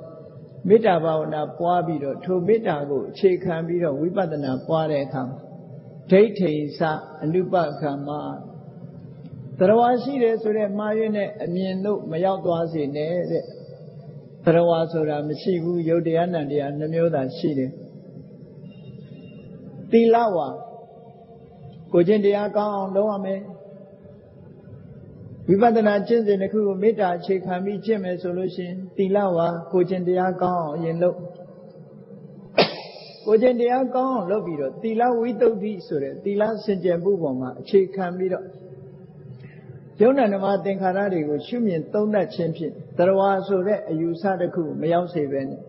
မေတ္တာဘာဝနာပွားပြီးတော့ထိုမေတ္တာကိုအခြေခံပြီးတော့ဝိပဿနာပွားတဲ့အခါမှာဒိဋ္ဌိစအနုပကမ္မတရားဝါရှိတယ်ဆိုတဲ့မှားယွင်းတဲ့အမြင်တို့မရောက်သွားစေနဲ့တဲ့တရားဝါဆိုတာမရှိဘူးယုတ်တရားနံတရားနှမျိုးသာရှိတယ်သီလဝါကိုကျင့်တရားကောင်းအောင်လုပ်ရမယ်ဝိပဿနာကျင့်စဉ်တစ်ခုကိုမေတ္တာအခြေခံပြီးကျင့်မယ်ဆိုလို့ရှိရင်သီလဝါကိုကျင့်တရားကောင်းအောင်အရင်လုပ်ကိုကျင့်တရားကောင်းအောင်လုပ်ပြီးတော့သီလဝိသုဒ္ဓိဆိုတဲ့သီလစင်ကြယ်မှုပေါ်မှာအခြေခံပြီးတော့ယုံနာဓမ္မသင်္ခါရတွေကိုရှုမြင်သုံးသပ်ခြင်းဖြင့်တရားဝါဆိုတဲ့အယူဆတစ်ခုမရောက်စေပဲနဲ့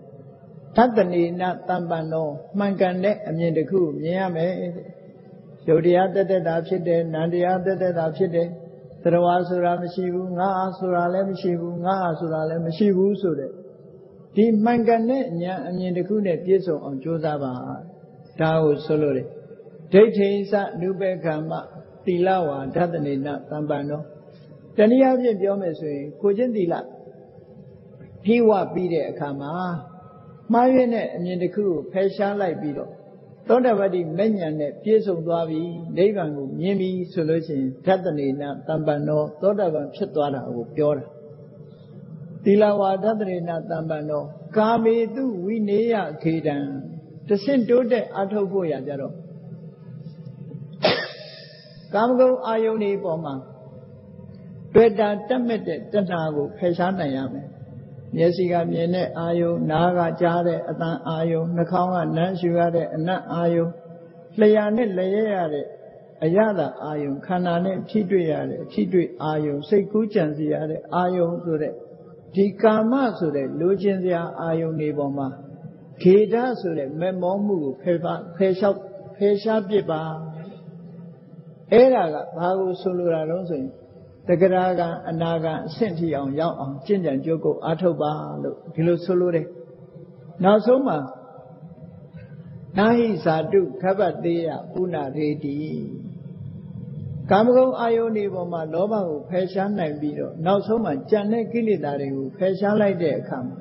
သတ္တနေနတမ္ပန္နောမှန်ကန်တဲ့အမြင်တစ်ခုမြင်ရမယ်ယုတ်တရားတက်တက်တာဖြစ်တယ်နန္တရားတက်တက်တာဖြစ်တယ်တရားဝါဆိုတာမရှိဘူးငါအားဆိုတာလည်းမရှိဘူးငါအားဆိုတာလည်းမရှိဘူးဆိုတဲ့ဒီမှန်ကန်တဲ့ဉာဏ်အမြင်တစ်ခုနဲ့ပြည့်စုံအောင်ကြိုးစားပါဒါကိုဆိုလို့တယ်ဒိဋ္ဌိစနုပေက္ခမသီလဝါဒတ္တနေနတမ္ပန္နောတနည်းအားဖြင့်ပြောမယ်ဆိုရင်ကိုချင်းသီလဖြည့်ဝပြီးတဲ့အခါမှာမှားယွင်းတဲ့အမြင်တစ်ခုကိုဖယ်ရှားလိုက်ပြီးတော့သောတာပတိမဉ္ဇဉ်နဲ့ပြည့်စုံသွားပြီနိဗ္ဗာန်ကိုမြင်ပြီဆိုလို့ရှိရင်ဓတ္တနေနတမ္ပန္နောသောတာပန်ဖြစ်သွားတာကိုပြောတာသီလဝါဒတ္တနေနတမ္ပန္နောကာမေတုဝိနေယခေတံတဆင့်တိုးတဲ့အထုတ်ဖို့ရကြတော့ကာမဂုဏ်အာယုန်ဒီပေါ်မှာတွေ့တာတက်မဲ့တဲ့တဏှာကိုဖယ်ရှားနိုင်ရမယ်မျက်စိကမြင်တဲ့အာယုန်နားကကြားတဲ့အသံအာယုန်နှာခေါင်းကနမ်းရှူရတဲ့အနတ်အာယုန်လျှာနဲ့လျက်ရတဲ့အရသာအာယုန်ခန္ဓာနဲ့ထိတွေ့ရတဲ့အထိတွေ့အာယုန်စိတ်ကူးကြံစီရတဲ့အာယုန်ဆိုတဲ့ဒီကာမဆိုတဲ့လိုချင်စရာအာယုန်တွေပေါ်မှာခေတ္တဆိုတဲ့မဲ့မောမှုကိုဖယ်ရှားပစ်ပါအဲ့ဒါကဘာကိုဆိုလိုတာလဲဆိုရင်တဂရကံအနာကံအဆင့်ထိအောင်ရောက်အောင်ကျင့်ကြံကြိုးကုပ်အားထုတ်ပါလို့ဒီလိုဆိုလိုတယ်နောက်ဆုံးမှာနာဟိဇာတုခဗ္ဗတေယပုဏ္ဏရေတိကာမဂုဏ်အာယုန်ဒီပေါ်မှာလောဘကိုဖယ်ရှားနိုင်ပြီးတော့နောက်ဆုံးမှာကြံတဲ့ကိလေသာတွေကိုဖယ်ရှားလိုက်တဲ့အခါမှာ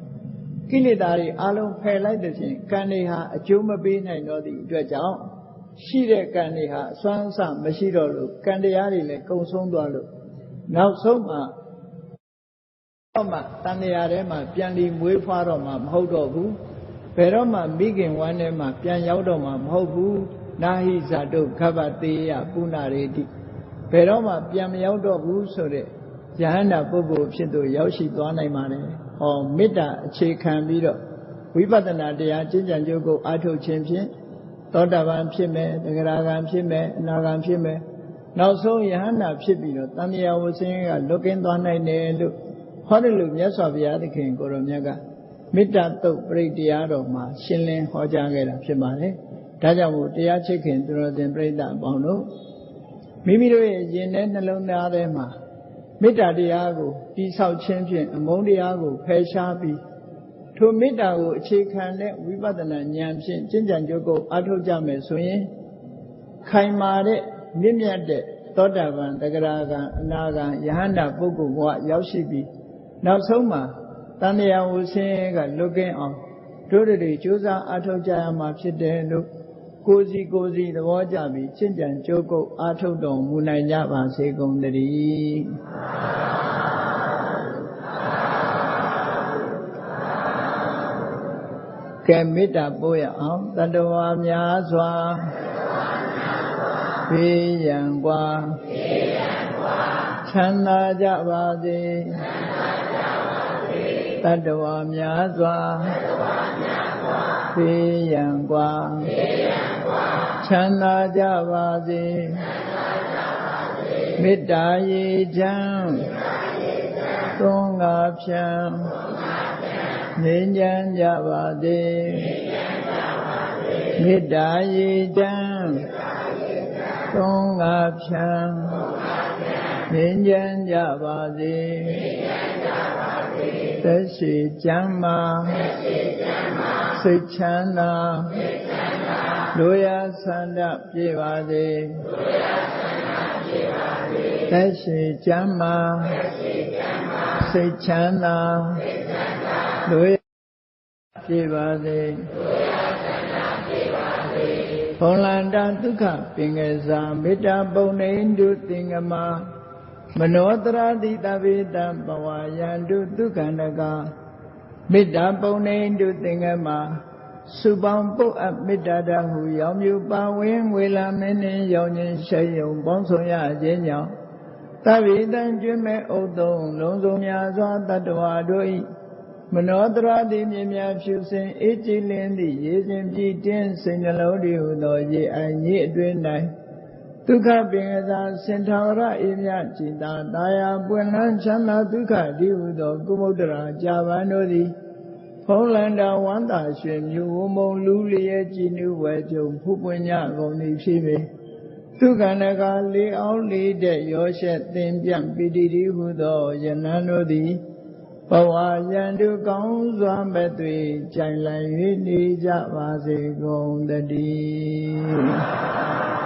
ကိလေသာတွေအလုံးဖယ်လိုက်တဲ့ဖြင့်ကံတွေဟာအကျိုးမပေးနိုင်တော့သည့်အတွက်ကြောင့်ရှိတဲ့ကံတွေဟာအစွမ်းအစမရှိတော့လို့ကံတရားတွေလည်းကုန်ဆုံးသွားလို့နောက်ဆုံးမှာတဏှာထဲမှာပြန်ပြီးမွေးဖွားတော့မှာမဟုတ်တော့ဘူးဘယ်တော့မှမိခင်ဝမ်းထဲမှာပြန်ရောက်တော့မှာမဟုတ်ဘူးနာဟိဇာတုခဗ္ဗတေယပုဏ္ဏရေတိဘယ်တော့မှပြန်မရောက်တော့ဘူးဆိုတဲ့ယဟန္တာပုဂ္ဂိုလ်ဖြစ်သူရောက်ရှိသွားနိုင်ပါတယ်ဟောမေတ္တာအခြေခံပြီးတော့ဝိပဿနာတရားကျင့်ကြံကြိုးကိုအားထုတ်ခြင်းဖြင့်သောတာပန်ဖြစ်မယ်သဂရဂံဖြစ်မယ်အနာဂံဖြစ်မယ်နောက်ဆုံးယဟန္တာဖြစ်ပြီးတော့တန်မြာဝဆင်းကလွတ်ကင်းသွားနိုင်တယ်လို့ဟောတယ်လို့မြတ်စွာဘုရားသခင်ကိုရောမြတ်ကမေတ္တာတုတ်ပရိတရားတော်မှာရှင်းလင်းဟောကြားခဲ့တာဖြစ်ပါတယ်ဒါကြောင့်မို့တရားချစ်ခင်သူတော်စင်ပြိဿအပေါင်းတို့မိမိတို့ရဲ့ယင်ထဲနှလုံးသားထဲမှာမေတ္တာတရားကိုတည်ဆောက်ခြင်းဖြင့်အမုန်းတရားကိုဖယ်ရှားပြီးထိုမေတ္တာကိုအခြေခံတဲ့ဝိပဿနာဉာဏ်ဖြင့်ကျင့်ကြံကြိုးကုပ်အားထုတ်ကြမယ်ဆိုရင်ခိုင်မာတဲ့မြင့်မြတ်တဲ့သောတာပန်သဂရဂံအနာဂံယဟန္တာပုဂ္ဂိုလ်ဘဝရောက်ရှိပြီးနောက်ဆုံးမှာတန်မြာဝဆင်းကလွတ်ကင်းအောင်တို့တွေကြိုးစားအားထုတ်ကြရမှာဖြစ်တယ်လို့ကိုယ်စီသဘောကျပြီးကျင့်ကြံကြိုးကုပ်အားထုတ်တော်မူနိုင်ကြပါစေကုန်သတည်းကဲမေတ္တာပို့ရအောင်တတ္တဝါများစွာဘေးရန်กว่า ချမ်းသာကြပါစေတတ္တဝါများစွာဘေးရန်ကွာချမ်းသာကြပါစေမေတ္တာရေချမ်းသွန်ငါဖြံငြိမ်းချမ်းကြပါစေမေတ္တာရေချမ်းသွန်ငါဖြံငြိမ်းချမ်းကြပါစေသက်ရှိကျမ်းမာစိတ်ချမ်းသာလူရဆန္ဒပြည့်ပါစေသက်ရှိကျမ်းမာစိတ်ချမ်းသာလူရပြည့်ပါစေဘုံလန္တဒုက္ခပင်ကစားမေတ္တာပုံနေတုသင်္ကမမနောတရာတိတဗေတံဘဝယန္တုဒုက္ခန္တကမေတ္တာပုံနေတုသင်္ကမစုပေါင်းပုတ်အပ်မေတ္တာတဟုရောင်မြူပါဝင်ငွေလာမင်းနှင့်ရောင်ခြင်းရှိယုံပေါင်းဆောင်ရခြင်းကြောင့်တဗေတံကျွမ်းမဲ့ဥသုံးလုံးစုံများစွာတတ္တဝါတို့၏မနောတရာတိမြင်များဖြူစင်အေးကြည်လင်းသည့်ရေစဉ်ပြည့်တင်းစိတ်နှလုံးတည်ဟုသောရေအိုင်ရေအတွင်း၌ဒုက္ခပင်ကစားစင်ထာဝရအေးမြကြည်သာတာယာပွင့်လန်းချမ်းသာဒုက္ခတည်ဟုသောကုမုဒ္ဒရာကြာပန်တို့သည်ဖုံးလန္တာဝန္တာရွှင်မြူဝမုံလူလျက်ကြည်နူးဝဲကြုံဖူးပွင့်ညကုန်သည်ဖြစ်ပေဒုက္ခန္တကလေးအောင်လေးတဲ့ရောရှက်သင်ပြန့်ပိတိတိဟုသောယနန်းတို့သည်ဘဝယန္တုကောင်းစွာမဲ့သွေကြိုင်လည်၍နေကြပါစေကုန်တည်း